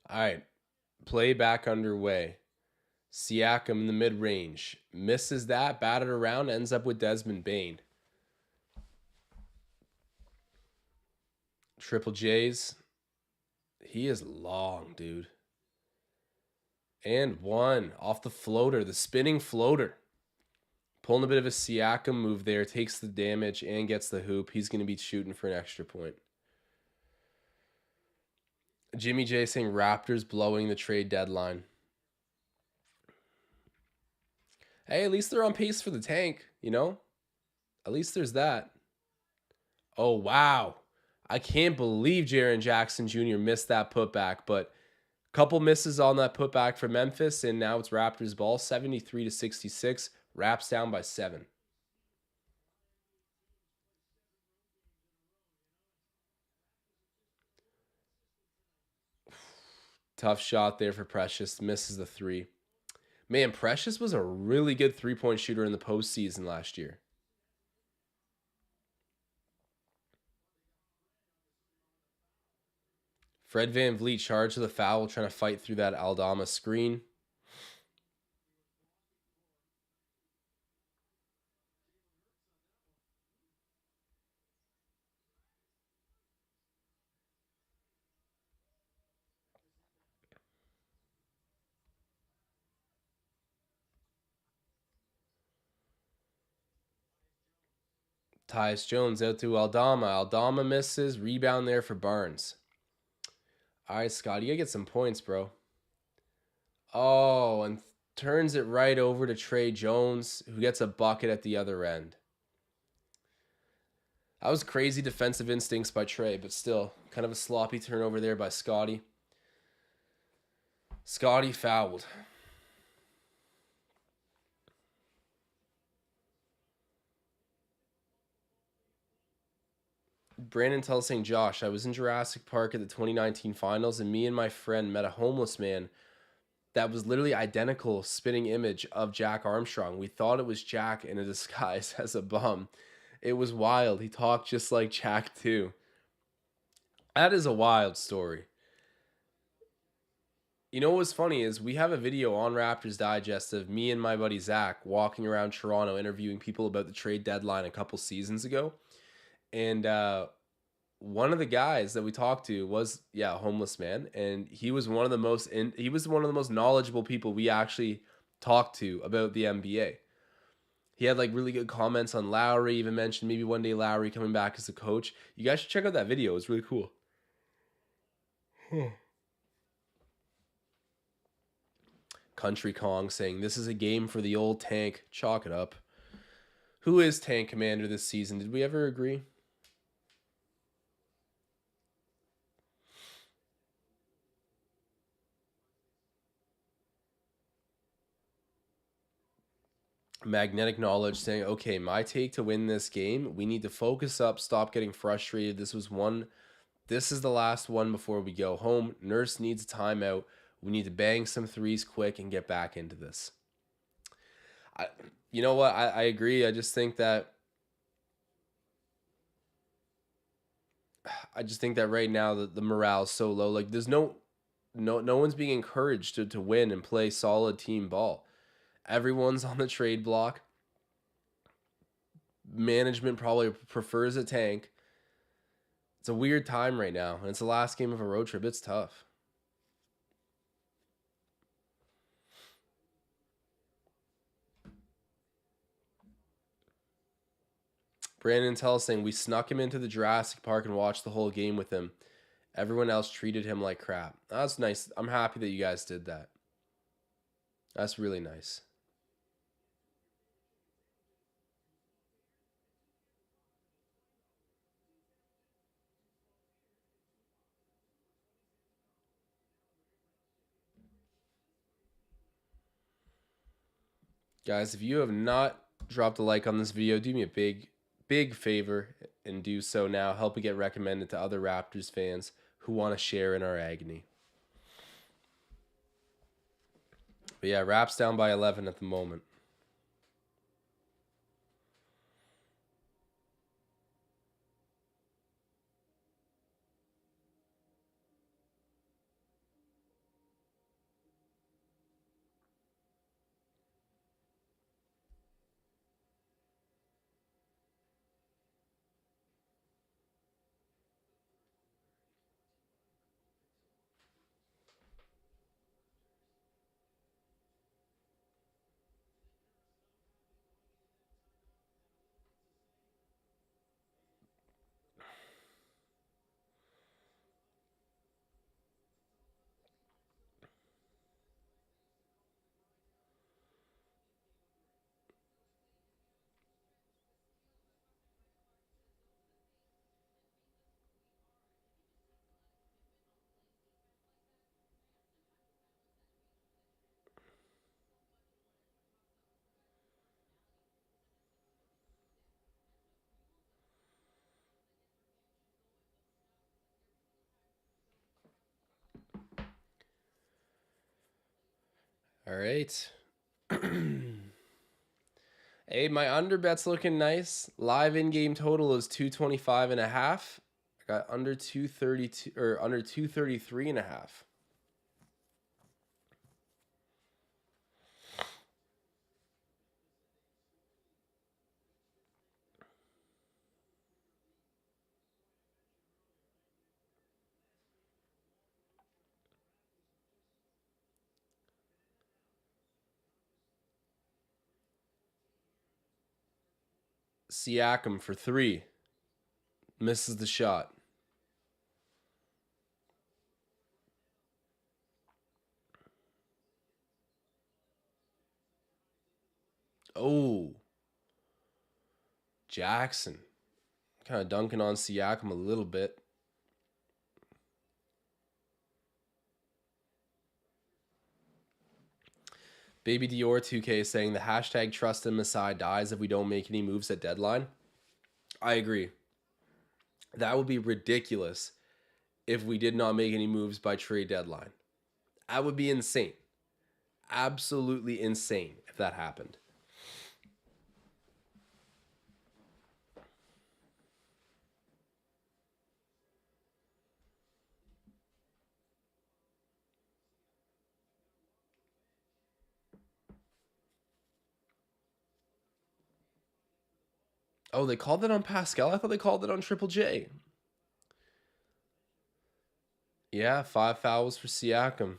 [SPEAKER 1] All right. Play back underway. Siakam in the mid-range. Misses that, batted around, ends up with Desmond Bane. Triple J's. He is long, dude. And one off the floater, the spinning floater. Pulling a bit of a Siakam move there, takes the damage and gets the hoop. He's going to be shooting for an extra point. Jimmy J saying Raptors blowing the trade deadline. Hey, at least they're on pace for the tank, you know? At least there's that. Oh, wow. I can't believe Jaren Jackson Jr. missed that putback, but a couple misses on that putback for Memphis, and now it's Raptors ball, 73-66. Raps down by 7. Tough shot there for Precious. Misses the 3. Man, Precious was a really good three-point shooter in the postseason last year. Fred VanVleet charged with a foul, trying to fight through that Aldama screen. Tyus Jones out to Aldama. Aldama misses. Rebound there for Barnes. All right, Scott, you gotta get some points, bro. Oh, and turns it right over to Trey Jones, who gets a bucket at the other end. That was crazy defensive instincts by Trey, but still, kind of a sloppy turnover there by Scotty. Scotty fouled. Brandon tells saying, Josh, I was in Jurassic Park at the 2019 finals, and me and my friend met a homeless man that was literally identical spitting image of Jack Armstrong. We thought it was Jack in a disguise as a bum. It was wild. He talked just like Jack too. That is a wild story. You know what's funny is we have a video on Raptors Digest of me and my buddy Zach walking around Toronto interviewing people about the trade deadline a couple seasons ago. And one of the guys that we talked to was a homeless man, and he was one of the most knowledgeable people we actually talked to about the NBA. He had like really good comments on Lowry, even mentioned maybe one day Lowry coming back as a coach. You guys should check out that video. It's really cool. Country Kong saying this is a game for the old tank. Chalk it up. Who is tank commander this season? Did we ever agree? Magnetic Knowledge saying, okay, my take to win this game, we need to focus up, stop getting frustrated. This is the last one before we go home. Nurse needs a timeout. We need to bang some threes quick and get back into this. You know what? I agree. I just think that right now the morale is so low. Like there's no one's being encouraged to win and play solid team ball. Everyone's on the trade block. Management probably prefers a tank. It's a weird time right now, and it's the last game of a road trip. It's tough. Brandon Tell saying we snuck him into the Jurassic Park and watched the whole game with him. Everyone else treated him like crap. That's nice. I'm happy that you guys did that. That's really nice. Guys, if you have not dropped a like on this video, do me a big favor and do so now. Help it get recommended to other Raptors fans who want to share in our agony. But yeah, Raps down by 11 at the moment. All right. Hey, my under bet's looking nice. Live in-game total is 225 and a half. I got under 232 or under 233 and a half. Siakam for 3. Misses the shot. Oh. Jackson. Kind of dunking on Siakam a little bit. Baby Dior 2K is saying the hashtag trust in Masai dies if we don't make any moves at deadline. I agree. That would be ridiculous if we did not make any moves by trade deadline. That would be insane. Absolutely insane if that happened. Oh, they called it on Pascal? I thought they called it on Triple J. Yeah, 5 fouls for Siakam.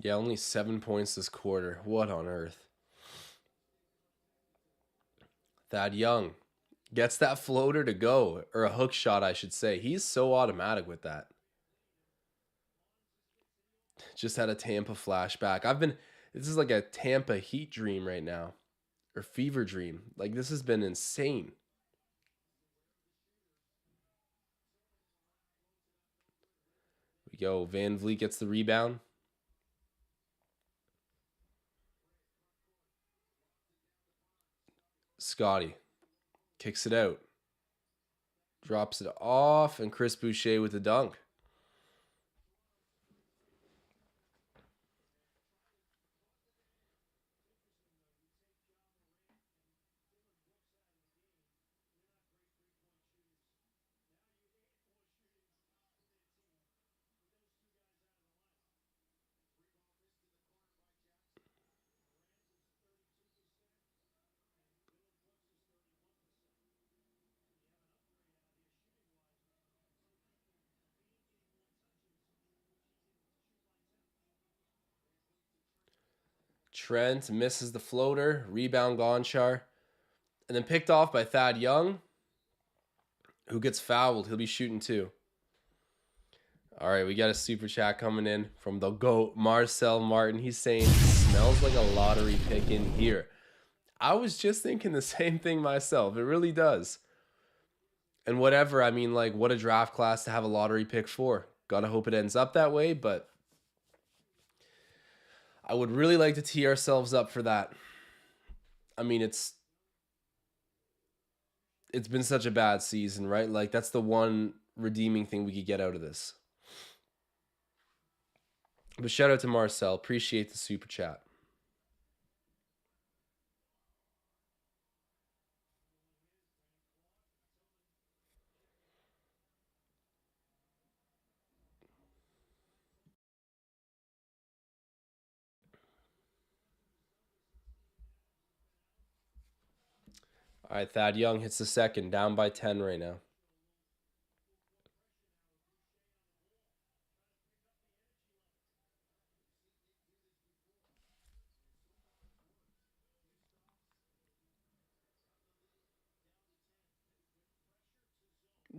[SPEAKER 1] Yeah, only 7 points this quarter. What on earth? Thad Young gets that floater to go, or a hook shot, I should say. He's so automatic with that. Just had a Tampa flashback. This is like a Tampa Heat dream right now, or fever dream. Like, this has been insane. We go. Van Vliet gets the rebound. Scotty kicks it out. Drops it off, and Chris Boucher with the dunk. Trent misses the floater. Rebound Gonchar. And then picked off by Thad Young, who gets fouled. He'll be shooting 2. All right, we got a super chat coming in from the GOAT, Marcel Martin. He's saying, smells like a lottery pick in here. I was just thinking the same thing myself. It really does. And whatever, I mean, like, what a draft class to have a lottery pick for. Gotta hope it ends up that way, but I would really like to tee ourselves up for that. I mean, it's been such a bad season, right? Like, that's the one redeeming thing we could get out of this. But shout out to Marcel. Appreciate the super chat. All right, Thad Young hits the second, down by 10 right now.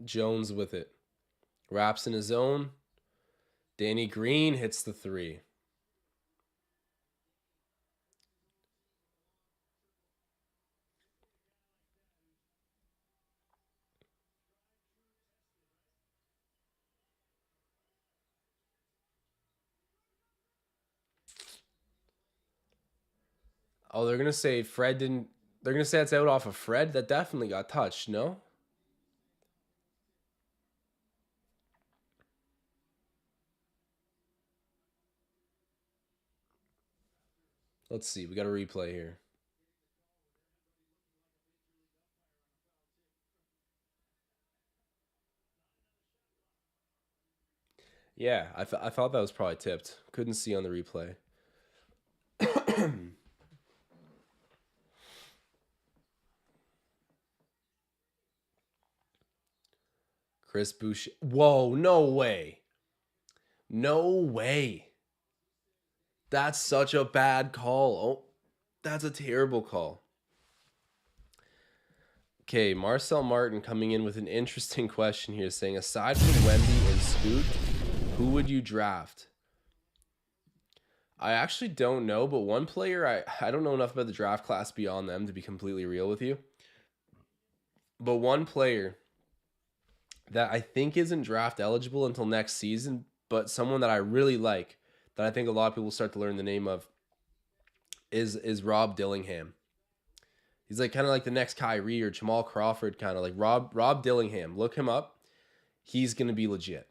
[SPEAKER 1] Jones with it. Raps in his zone. Danny Green hits the three. Oh, they're gonna say Fred didn't. They're gonna say it's out off of Fred. That definitely got touched. No. Let's see. We got a replay here. Yeah, I thought that was probably tipped. Couldn't see on the replay. Chris Boucher. Whoa, no way. No way. That's such a bad call. Oh, that's a terrible call. Okay, Marcel Martin coming in with an interesting question here, saying, aside from Wemby and Scoot, who would you draft? I actually don't know, but one player, I don't know enough about the draft class beyond them to be completely real with you. But one player that I think isn't draft eligible until next season, but someone that I really like, that I think a lot of people will start to learn the name of, is Rob Dillingham. He's like kind of like the next Kyrie or Jamal Crawford, kind of like Rob Dillingham. Look him up. He's gonna be legit.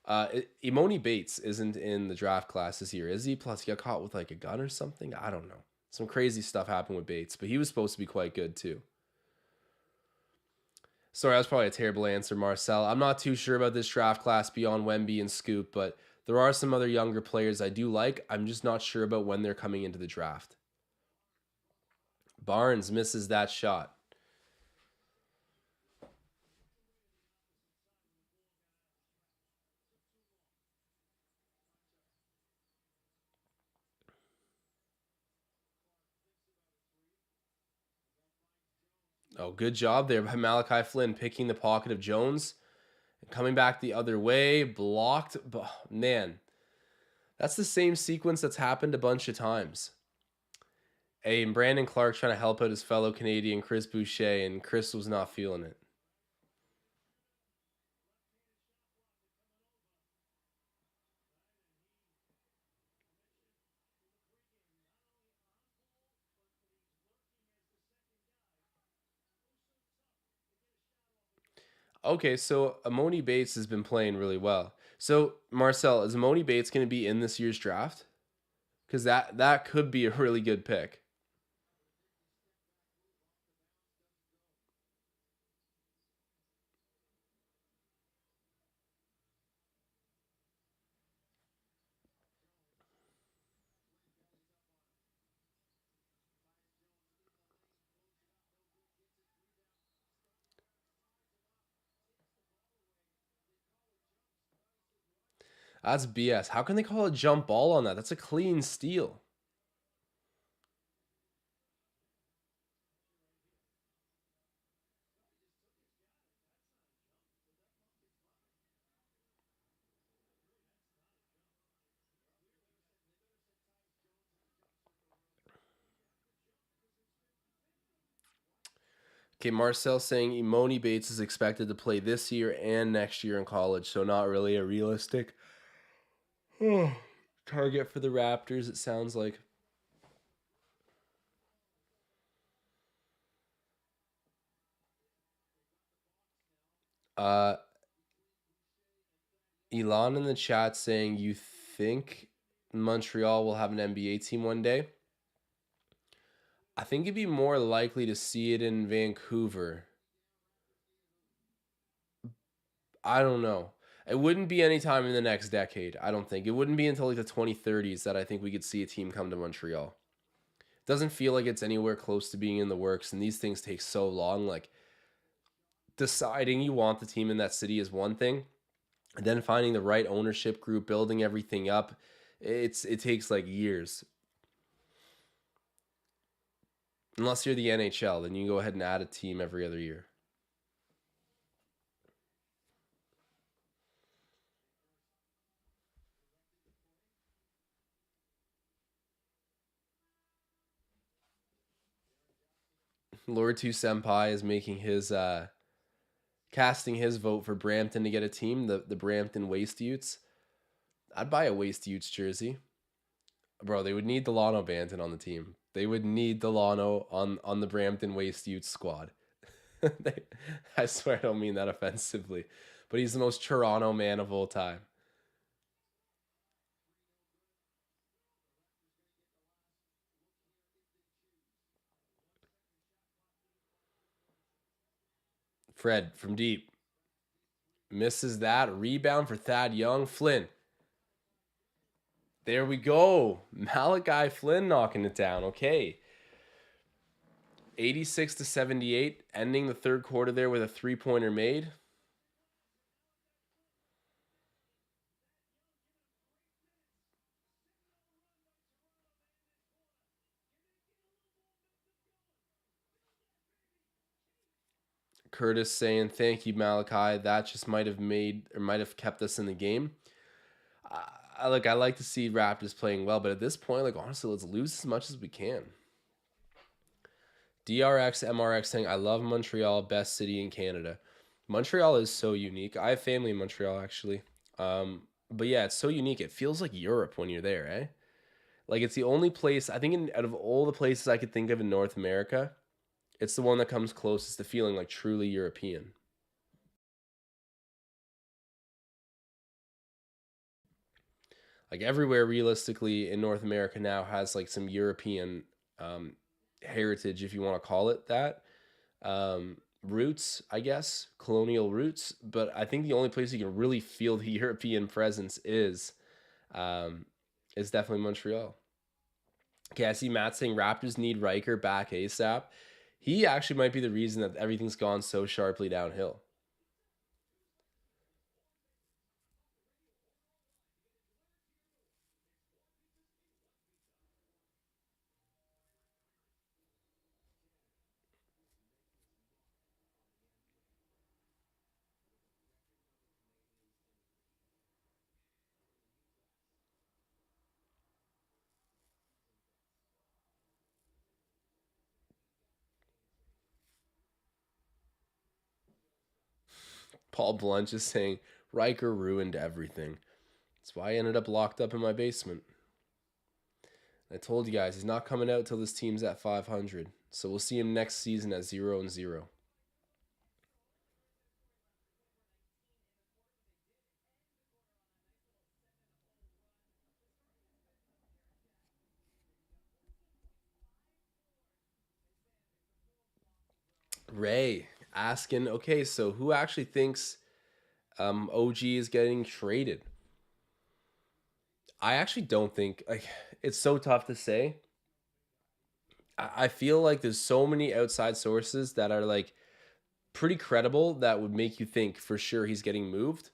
[SPEAKER 1] Imoni Bates isn't in the draft class this year, is he? Plus, he got caught with like a gun or something. I don't know. Some crazy stuff happened with Bates, but he was supposed to be quite good too. Sorry, that was probably a terrible answer, Marcel. I'm not too sure about this draft class beyond Wemby and Scoop, but there are some other younger players I do like. I'm just not sure about when they're coming into the draft. Barnes misses that shot. Oh, good job there by Malachi Flynn picking the pocket of Jones. Coming back the other way, blocked. Man, that's the same sequence that's happened a bunch of times. Hey, and Brandon Clark trying to help out his fellow Canadian Chris Boucher, and Chris was not feeling it. Okay, so Amoni Bates has been playing really well. So Marcel, is Amoni Bates going to be in this year's draft? Because that could be a really good pick. That's BS. How can they call a jump ball on that? That's a clean steal. Okay, Marcel saying Imoni Bates is expected to play this year and next year in college, so not really a realistic target for the Raptors, it sounds like. Uh, Elon in the chat saying you think Montreal will have an NBA team one day. I think it'd be more likely to see it in Vancouver. I don't know. It wouldn't be anytime in the next decade, I don't think. It wouldn't be until like the 2030s that I think we could see a team come to Montreal. It doesn't feel like it's anywhere close to being in the works, and these things take so long. Like, deciding you want the team in that city is one thing, and then finding the right ownership group, building everything up, it takes like years. Unless you're the NHL, then you go ahead and add a team every other year. Lord 2 Senpai is making his casting his vote for Brampton to get a team, the Brampton Waste Utes. I'd buy a Waste Utes jersey. Bro, they would need Delano Banton on the team. They would need Delano on the Brampton Waste Utes squad. I swear I don't mean that offensively, but he's the most Toronto man of all time. Fred from deep. Misses that. Rebound for Thad Young. Flynn. There we go. Malachi Flynn knocking it down. Okay. 86-78, ending the third quarter there with a three-pointer made. Curtis saying, "Thank you, Malachi. That just might have kept us in the game." I like to see Raptors playing well, but at this point, like honestly, let's lose as much as we can. DRX MRX saying, "I love Montreal, best city in Canada." Montreal is so unique. I have family in Montreal actually. But yeah, it's so unique. It feels like Europe when you're there, eh? Like it's the only place I think out of all the places I could think of in North America, it's the one that comes closest to feeling like truly European. Like everywhere realistically in North America now has like some European heritage, if you want to call it that. Roots, I guess, colonial roots. But I think the only place you can really feel the European presence um, is definitely Montreal. Okay, I see Matt saying Raptors need Riker back ASAP. He actually might be the reason that everything's gone so sharply downhill. Paul Blunt is saying Riker ruined everything. That's why I ended up locked up in my basement. I told you guys he's not coming out till this team's at 500. So we'll see him next season at 0-0. Ray asking, okay, so who actually thinks OG is getting traded? I actually don't think like it's so tough to say. I feel like there's so many outside sources that are like pretty credible that would make you think for sure he's getting moved.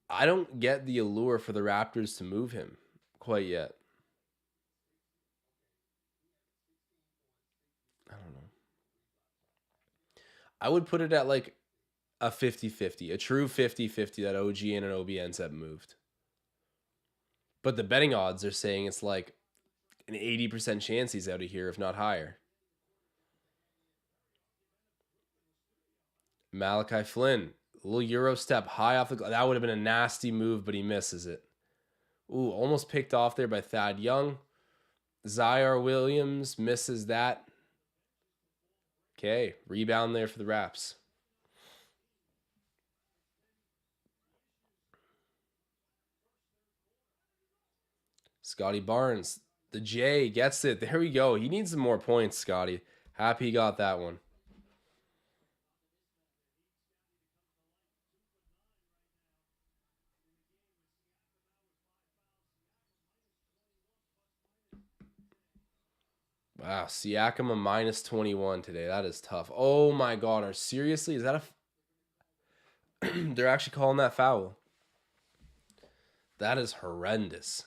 [SPEAKER 1] I don't get the allure for the Raptors to move him quite yet. I don't know. I would put it at like a 50-50, a true 50-50 that OG and an OB ends up moved. But the betting odds are saying it's like an 80% chance he's out of here, if not higher. Malachi Flynn, a little Euro step high off the. That would have been a nasty move, but he misses it. Ooh, almost picked off there by Thad Young. Zaire Williams misses that. Okay, rebound there for the Raps. Scotty Barnes, the J gets it. There we go. He needs some more points, Scotty. Happy he got that one. Wow, Siakam a minus 21 today. That is tough. Oh my god, are seriously? Is that a they're actually calling that foul. That is horrendous.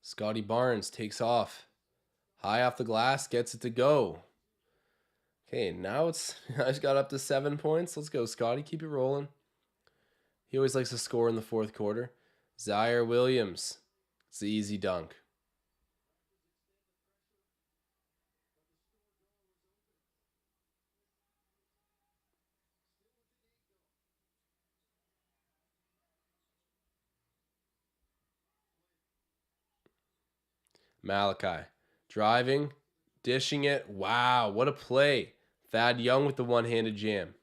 [SPEAKER 1] Scotty Barnes takes off. High off the glass, gets it to go. Okay, now I just got up to 7 points. Let's go, Scotty. Keep it rolling. He always likes to score in the fourth quarter. Zaire Williams. It's the easy dunk. Malachi. Driving. Dishing it. Wow, what a play. Thad Young with the one-handed jam.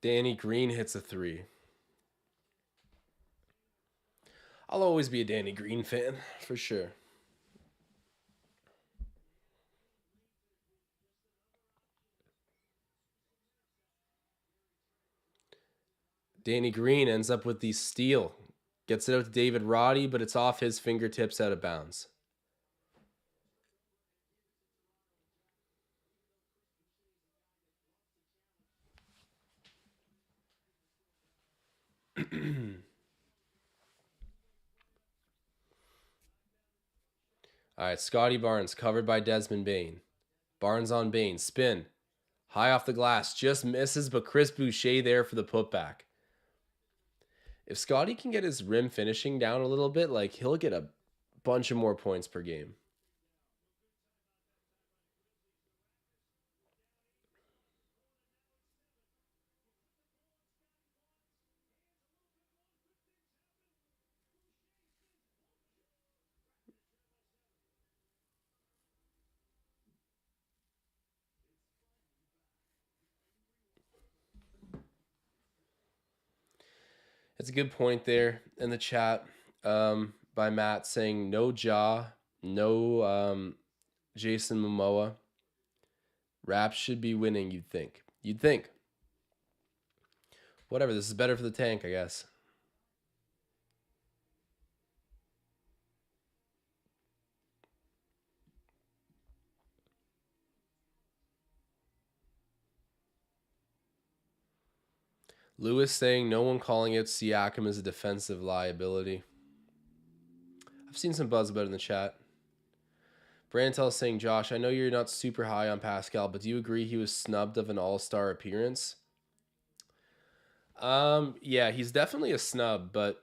[SPEAKER 1] Danny Green hits a three. I'll always be a Danny Green fan, for sure. Danny Green ends up with the steal. Gets it out to David Roddy, but it's off his fingertips out of bounds. All right, Scotty Barnes covered by Desmond Bain. Barnes on Bain. Spin. High off the glass. Just misses, but Chris Boucher there for the putback. If Scotty can get his rim finishing down a little bit, like he'll get a bunch of more points per game. It's a good point there in the chat by Matt saying no Ja, no Jason Momoa. Raps should be winning, you'd think. You'd think. Whatever, this is better for the tank, I guess. Lewis saying no one calling it Siakam is a defensive liability. I've seen some buzz about it in the chat. Brantel saying, Josh, I know you're not super high on Pascal, but do you agree he was snubbed of an all-star appearance? Yeah, he's definitely a snub, but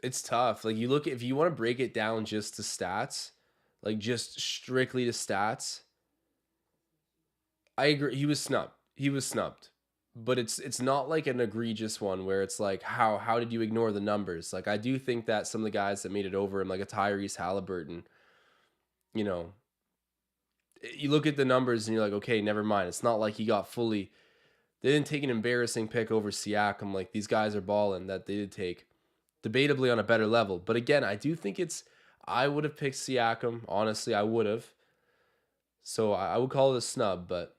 [SPEAKER 1] it's tough. Like you look, if you want to break it down just to stats, like just strictly to stats, I agree. He was snubbed. He was snubbed. But it's not like an egregious one where it's like how did you ignore the numbers? Like I do think that some of the guys that made it over him, like a Tyrese Halliburton, you know, you look at the numbers and you're like, okay, never mind. It's not like he got fully. They didn't take an embarrassing pick over Siakam. Like these guys are balling that they did take, debatably on a better level. But again, I do think it's. I would have picked Siakam. Honestly, I would have. So I would call it a snub, but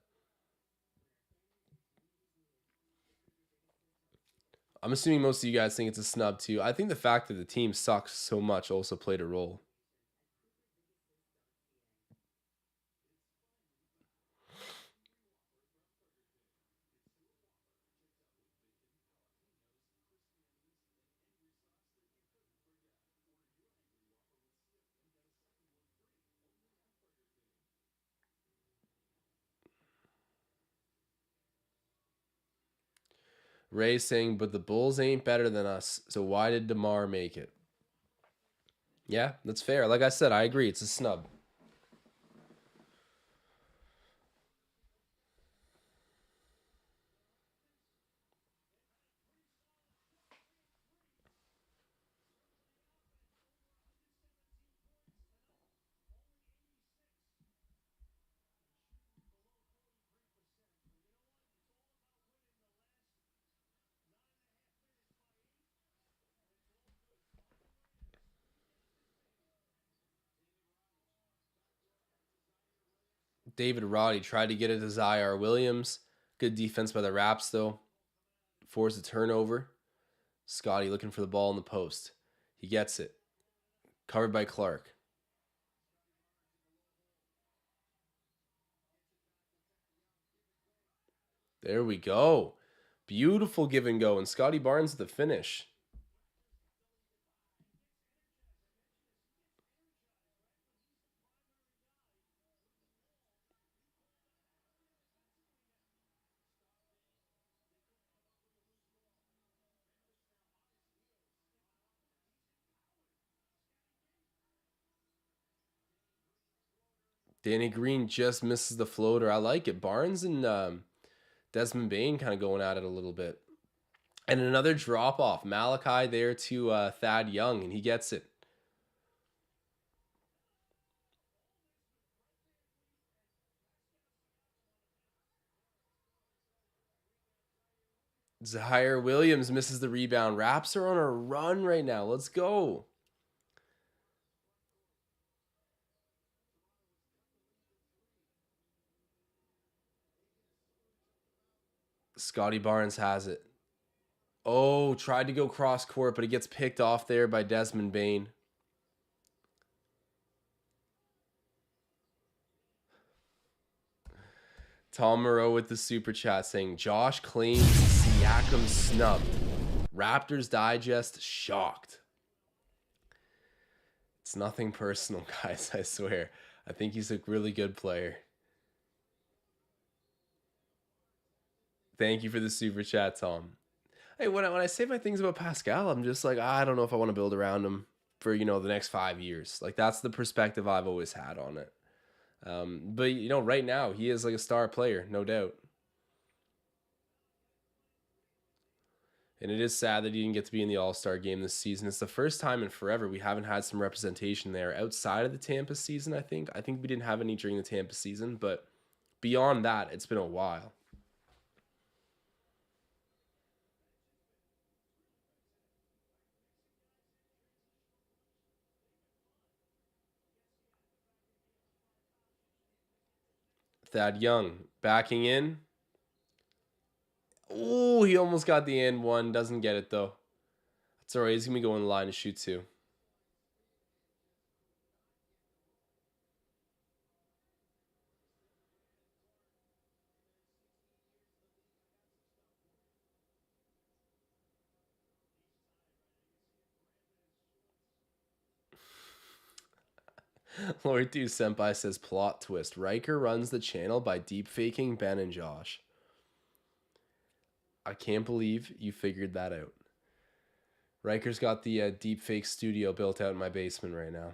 [SPEAKER 1] I'm assuming most of you guys think it's a snub too. I think the fact that the team sucks so much also played a role. Ray saying, but the Bulls ain't better than us, so why did DeMar make it? Yeah, that's fair. Like I said, I agree. It's a snub. David Roddy tried to get it to Zaire Williams. Good defense by the Raps, though. Forced a turnover. Scotty looking for the ball in the post. He gets it. Covered by Clark. There we go. Beautiful give and go. And Scotty Barnes with the finish. Danny Green just misses the floater. I like it. Barnes and Desmond Bain kind of going at it a little bit. And another drop off. Malachi there to Thad Young, and he gets it. Zaire Williams misses the rebound. Raps are on a run right now. Let's go. Scotty Barnes has it. Oh, tried to go cross court, but it gets picked off there by Desmond Bain. Tom Moreau with the super chat saying Josh claims Siakam snubbed. Raptors Digest shocked. It's nothing personal, guys, I swear. I think he's a really good player. Thank you for the super chat, Tom. Hey, when I say my things about Pascal, I'm just like, I don't know if I want to build around him for, the next 5 years. Like, that's the perspective I've always had on it. But, right now, he is like a star player, no doubt. And it is sad that he didn't get to be in the All-Star game this season. It's the first time in forever we haven't had some representation there outside of the Tampa season, I think. I think we didn't have any during the Tampa season, but beyond that, it's been a while. Thad Young backing in. Oh, he almost got the end one. Doesn't get it, though. That's all right. He's going to be going the line to shoot, too. Lord 2 Senpai says plot twist. Riker runs the channel by deep faking Ben and Josh. I can't believe you figured that out. Riker's got the deep fake studio built out in my basement right now.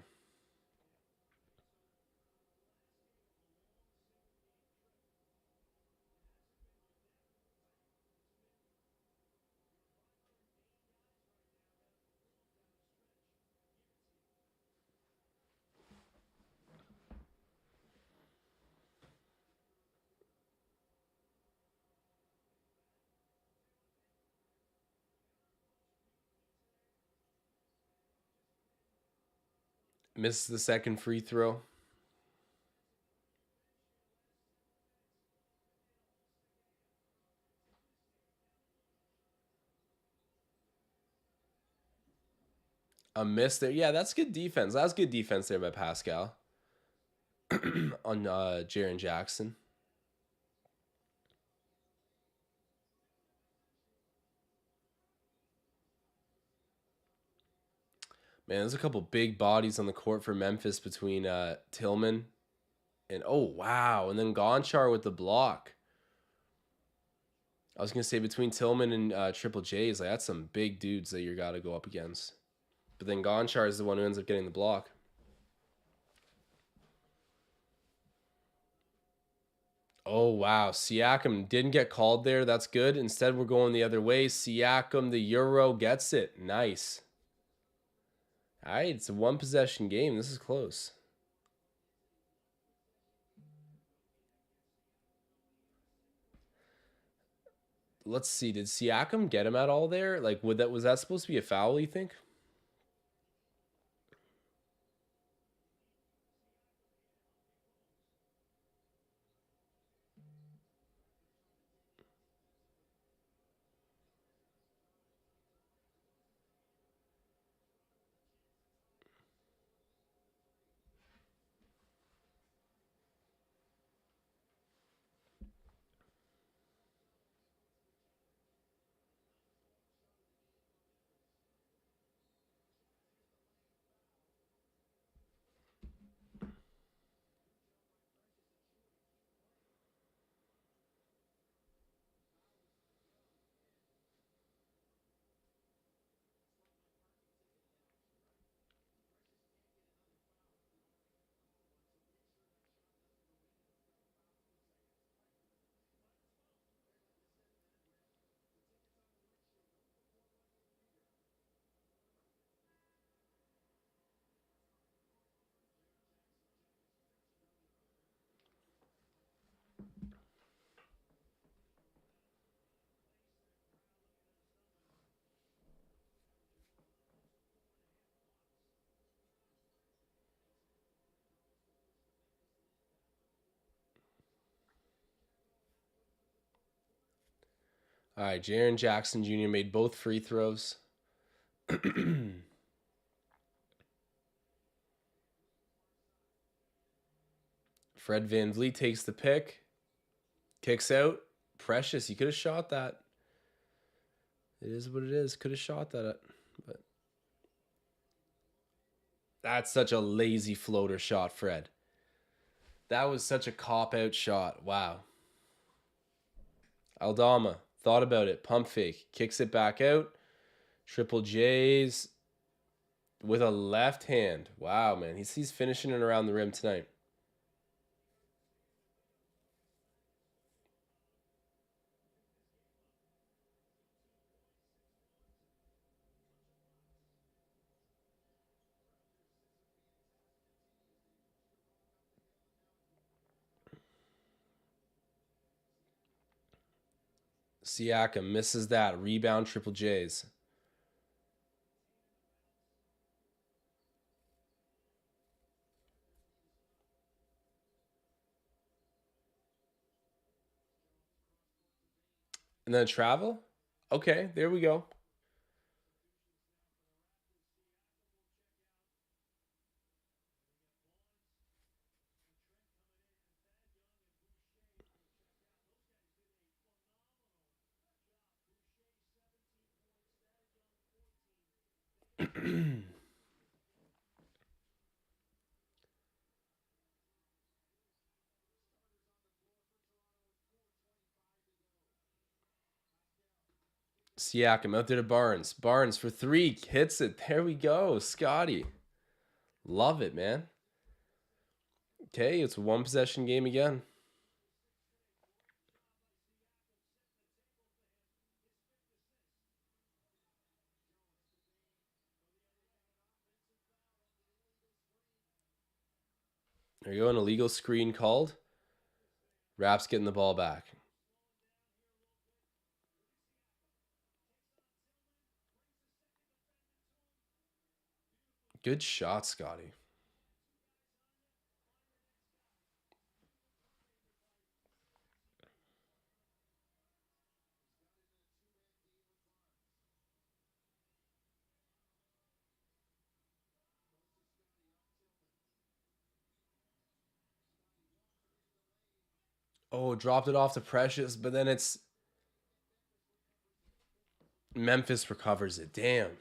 [SPEAKER 1] Misses the second free throw. A miss there. Yeah, that's good defense. That was good defense there by Pascal on Jaren Jackson. Man, there's a couple big bodies on the court for Memphis between Tillman and oh wow, and then Gonchar with the block. I was gonna say between Tillman and Triple J's, like that's some big dudes that you gotta go up against. But then Gonchar is the one who ends up getting the block. Oh wow, Siakam didn't get called there. That's good. Instead, we're going the other way. Siakam, the Euro, gets it. Nice. All right, it's a one possession game. This is close. Let's see. Did Siakam get him at all there? Like, was that supposed to be a foul? You think? All right, Jaren Jackson Jr. made both free throws. Fred VanVleet takes the pick. Kicks out. Precious, you could have shot that. It is what it is. Could have shot that. But that's such a lazy floater shot, Fred. That was such a cop-out shot. Wow. Aldama thought about it. Pump fake. Kicks it back out. Triple J's with a left hand. Wow, man. He's finishing it around the rim tonight. Siakam misses that. Rebound, Triple J's. And then travel? Okay, there we go. Siakam out there to Barnes. Barnes for three. Hits it. There we go. Scotty. Love it, man. Okay, it's a one possession game again. There you go. An illegal screen called. Raps getting the ball back. Good shot, Scotty. Oh, dropped it off to Precious, but then it's Memphis recovers it. Damn.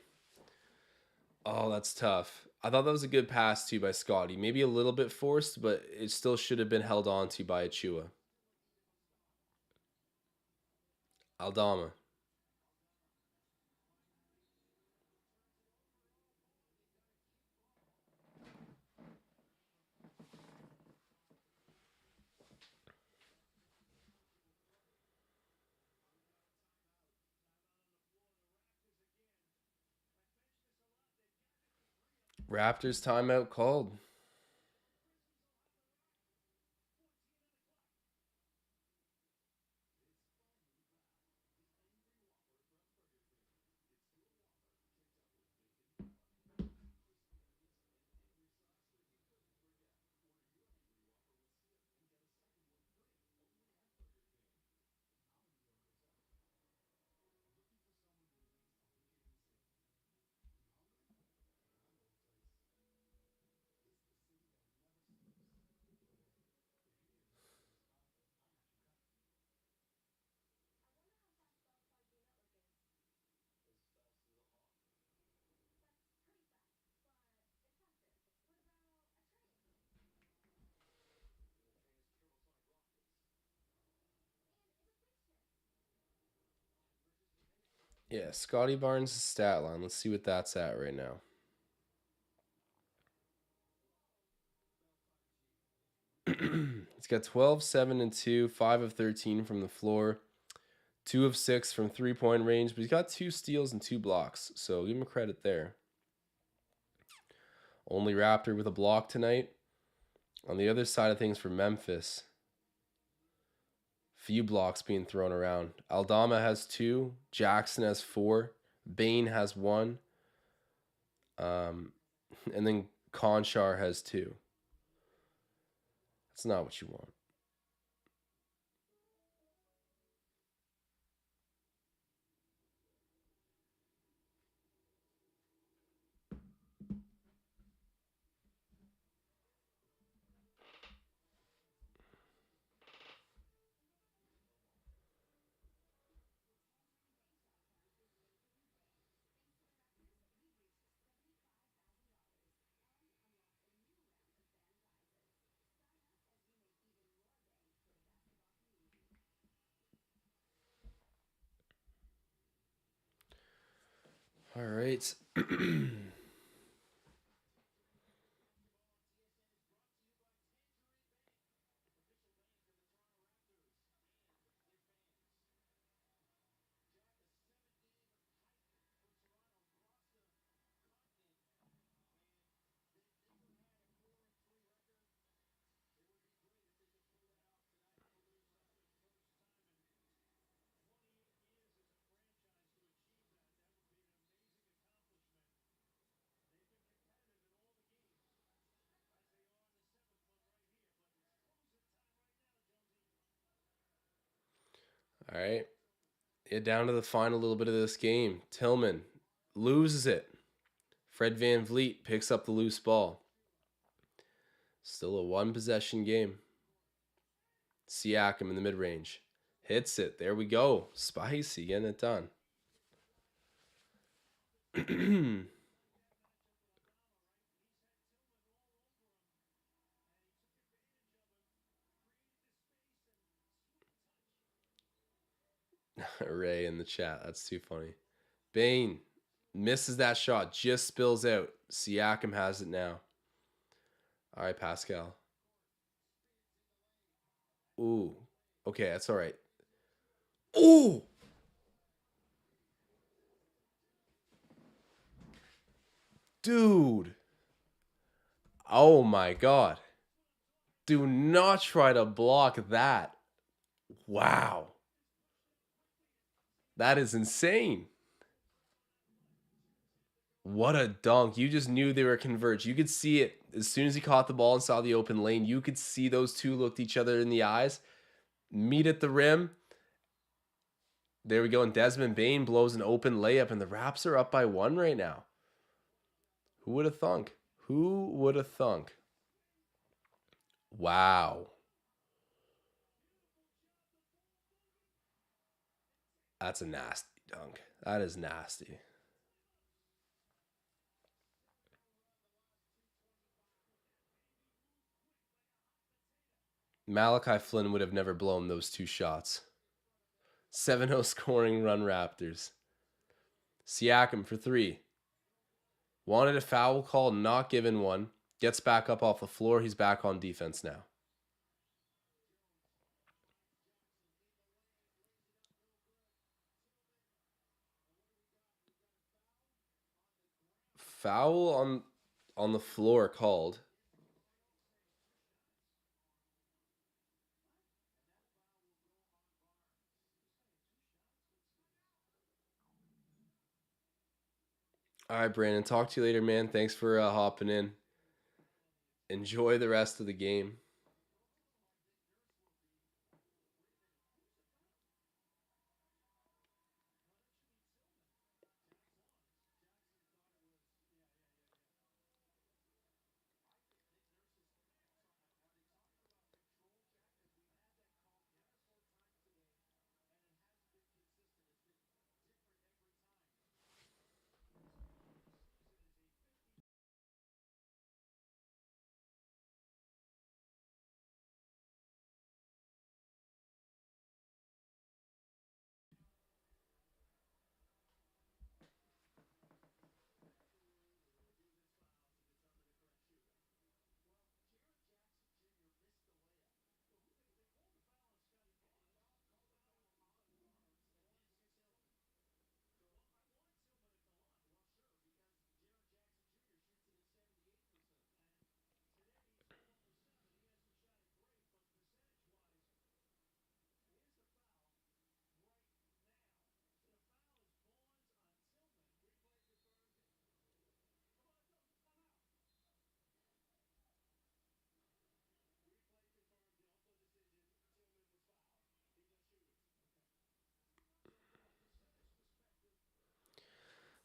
[SPEAKER 1] Oh, that's tough. I thought that was a good pass too by Scotty. Maybe a little bit forced, but it still should have been held on to by Achiuwa. Aldama. Raptors timeout called. Yeah, Scotty Barnes' stat line. Let's see what that's at right now. He's got 12, 7, and 2, 5 of 13 from the floor, 2 of 6 from 3-point range, but he's got 2 steals and 2 blocks, so give him credit there. Only Raptor with a block tonight. On the other side of things for Memphis, few blocks being thrown around. Aldama has 2, Jackson has 4, Bain has 1, and then Conchar has 2. That's not what you want. All right. All right. Yeah, down to the final little bit of this game. Tillman loses it. Fred Van Vliet picks up the loose ball. Still a one possession game. Siakam in the mid range. Hits it. There we go. Spicy. Getting it done. Ray in the chat. That's too funny. Bane misses that shot. Just spills out. Siakam has it now. All right, Pascal. Ooh. Okay, that's all right. Ooh. Dude. Oh my god. Do not try to block that. Wow. That is insane. What a dunk. You just knew they were converged. You could see it as soon as he caught the ball and saw the open lane. You could see those two looked each other in the eyes, meet at the rim. There we go. And Desmond Bane blows an open layup, and the Raps are up by one right now. Who would have thunk? Who would have thunk? Wow. That's a nasty dunk. That is nasty. Malachi Flynn would have never blown those two shots. 7-0 scoring run Raptors. Siakam for three. Wanted a foul call, not given one. Gets back up off the floor. He's back on defense now. Foul on the floor called. All right, Brandon. Talk to you later, man. Thanks for hopping in. Enjoy the rest of the game.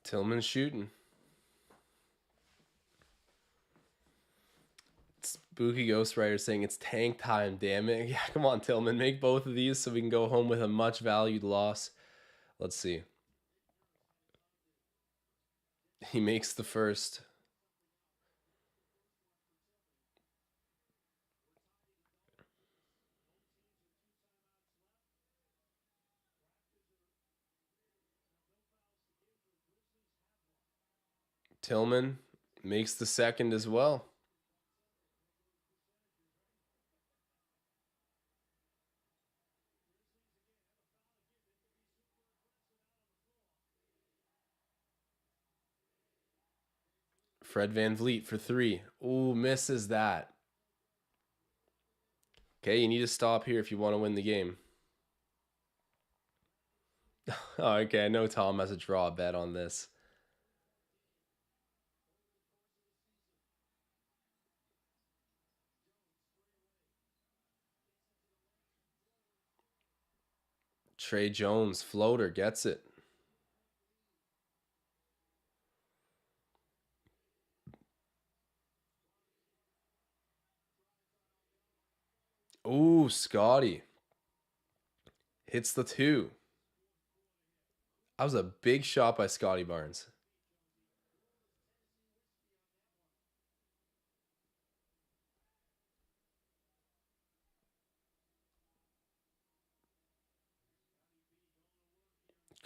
[SPEAKER 1] Tillman shooting. Spooky Ghostwriter saying it's tank time, damn it. Yeah, come on, Tillman. Make both of these so we can go home with a much valued loss. Let's see. He makes the first. Tillman makes the second as well. Fred VanVleet for three. Ooh, misses that. Okay, you need to stop here if you want to win the game. Oh, okay, I know Tom has a draw bet on this. Trey Jones, floater, gets it. Ooh, Scotty. Hits the two. That was a big shot by Scotty Barnes.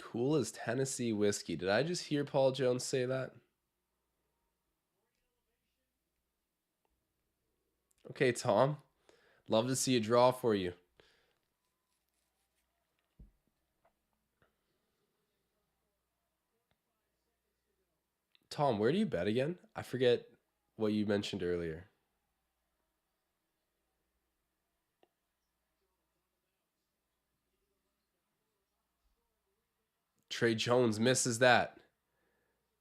[SPEAKER 1] Cool as Tennessee whiskey. Did I just hear Paul Jones say that? Okay, Tom. Love to see a draw for you. Tom, where do you bet again? I forget what you mentioned earlier. Trey Jones misses that.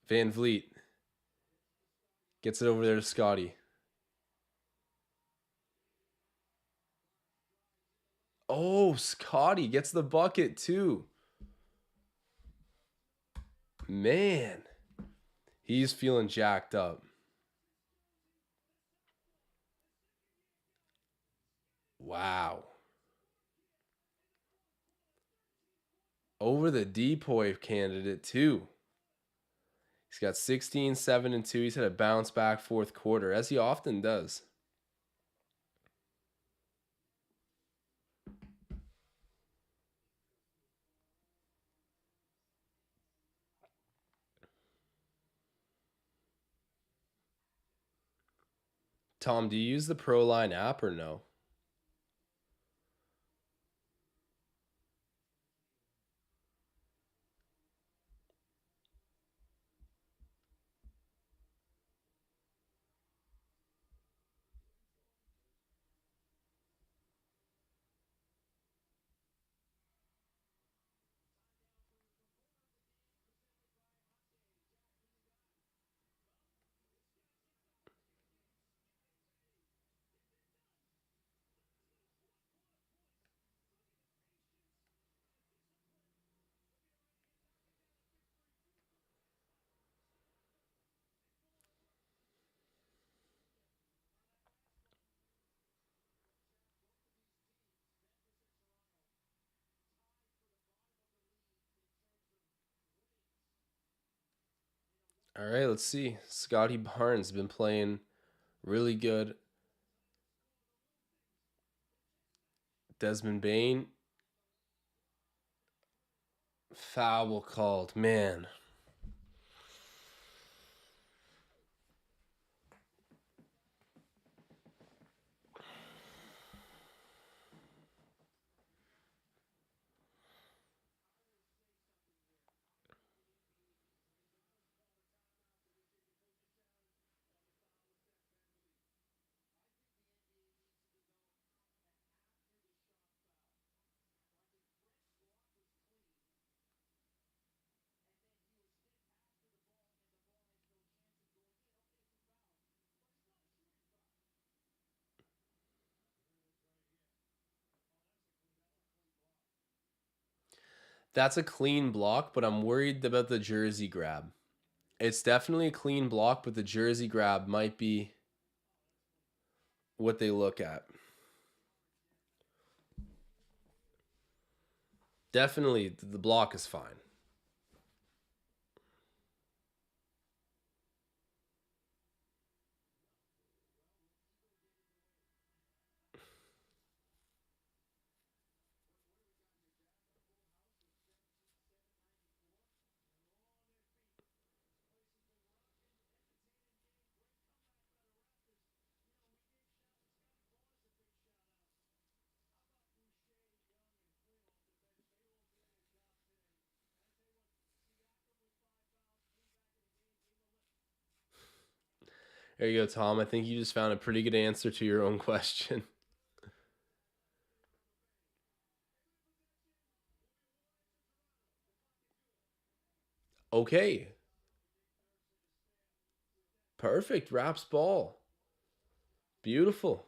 [SPEAKER 1] Van Vliet gets it over there to Scotty. Oh, Scotty gets the bucket too. Man, he's feeling jacked up. Wow. Over the depoy candidate too. He's got 16, 7, and 2. He's had a bounce back fourth quarter, as he often does. Tom, do you use the ProLine app or no? All right, let's see. Scotty Barnes has been playing really good. Desmond Bain, foul called. Man. That's a clean block, but I'm worried about the jersey grab. It's definitely a clean block, but the jersey grab might be what they look at. Definitely, the block is fine. There you go, Tom. I think you just found a pretty good answer to your own question. Okay. Perfect. Raps ball. Beautiful.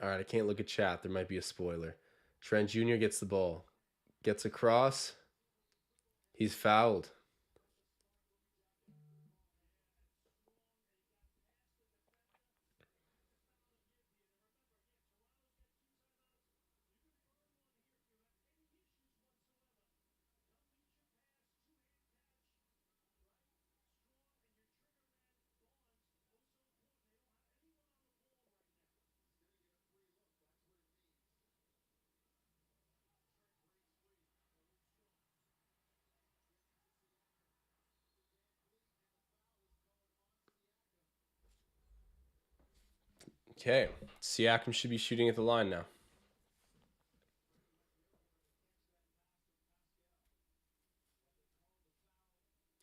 [SPEAKER 1] All right, I can't look at chat. There might be a spoiler. Trent Jr. gets the ball. Gets across. He's fouled. Okay. Siakam should be shooting at the line now.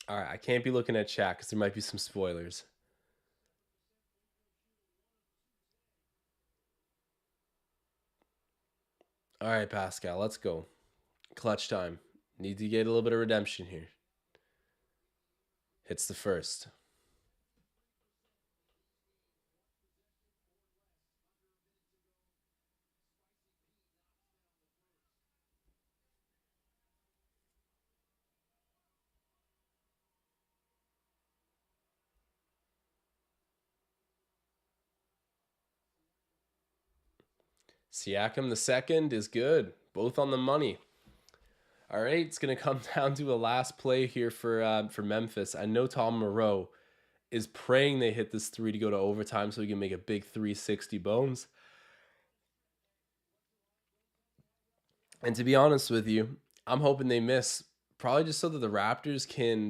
[SPEAKER 1] All right, I can't be looking at chat because there might be some spoilers. All right, Pascal, let's go. Clutch time. Need to get a little bit of redemption here. Hits the first. Siakam the second is good. Both on the money. All right, it's gonna come down to a last play here for Memphis. I know Tom Moreau is praying they hit this three to go to overtime so he can make a big 360 bones. And to be honest with you, I'm hoping they miss, probably just so that the Raptors can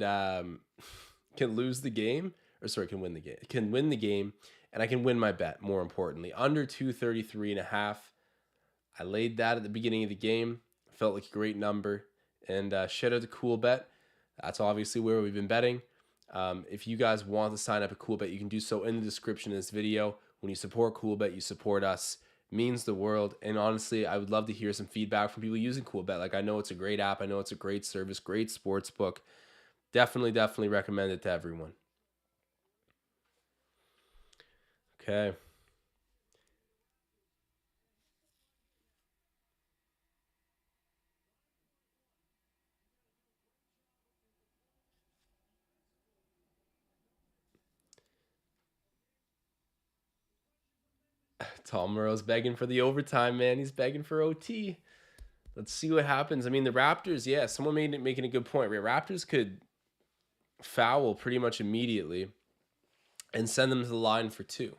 [SPEAKER 1] lose the game, or sorry, can win the game. Can win the game, and I can win my bet, more importantly. Under 233.5. I laid that at the beginning of the game. Felt like a great number. And shout out to Cool Bet. That's obviously where we've been betting. If you guys want to sign up at Cool Bet, you can do so in the description of this video. When you support Cool Bet, you support us. It means the world. And honestly, I would love to hear some feedback from people using Cool Bet. Like, I know it's a great app. I know it's a great service, great sports book. Definitely recommend it to everyone. Okay. Tom Morrow's begging for the overtime, man. He's begging for OT. Let's see what happens. I mean, the Raptors, yeah, someone making a good point. Right? Raptors could foul pretty much immediately and send them to the line for two.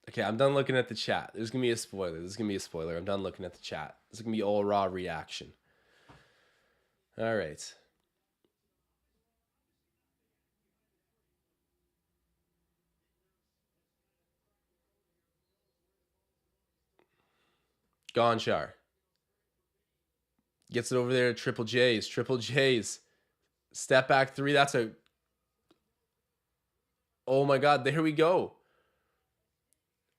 [SPEAKER 1] Okay, I'm done looking at the chat. There's going to be a spoiler. I'm done looking at the chat. This is going to be all raw reaction. All right. Gonchar gets it over there to Triple J's. Triple J's. Step back three. That's a... Oh my God, there we go.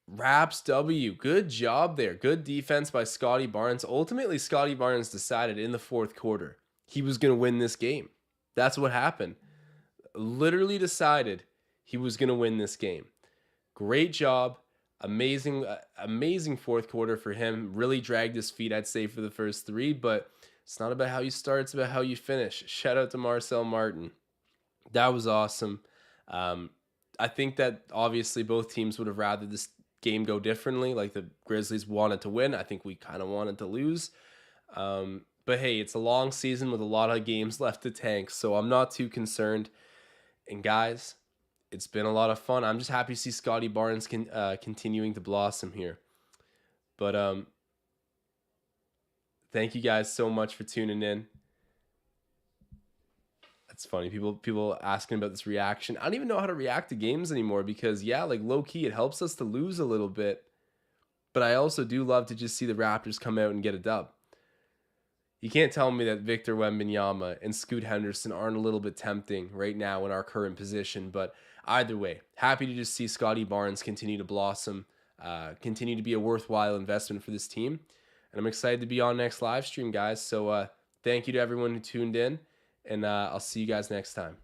[SPEAKER 1] Raps W. Good job there. Good defense by Scotty Barnes. Ultimately, Scotty Barnes decided in the fourth quarter he was going to win this game. That's what happened. Literally decided he was going to win this game. Great job. Amazing fourth quarter for him. Really dragged his feet, I'd say, for the first three, but It's not about how you start, it's about how you finish. Shout out to Marcel Martin. That was awesome. Um, I think that obviously both teams would have rather this game go differently. Like the Grizzlies wanted to win. I think we kind of wanted to lose. But hey, it's a long season with a lot of games left to tank, so I'm not too concerned. And guys, it's been a lot of fun. I'm just happy to see Scotty Barnes continuing to blossom here. But thank you guys so much for tuning in. That's funny. People asking about this reaction. I don't even know how to react to games anymore because yeah, like low key, it helps us to lose a little bit. But I also do love to just see the Raptors come out and get a dub. You can't tell me that Victor Wembanyama and Scoot Henderson aren't a little bit tempting right now in our current position. But either way, happy to just see Scotty Barnes continue to blossom, continue to be a worthwhile investment for this team. And I'm excited to be on next live stream, guys. So thank you to everyone who tuned in, and I'll see you guys next time.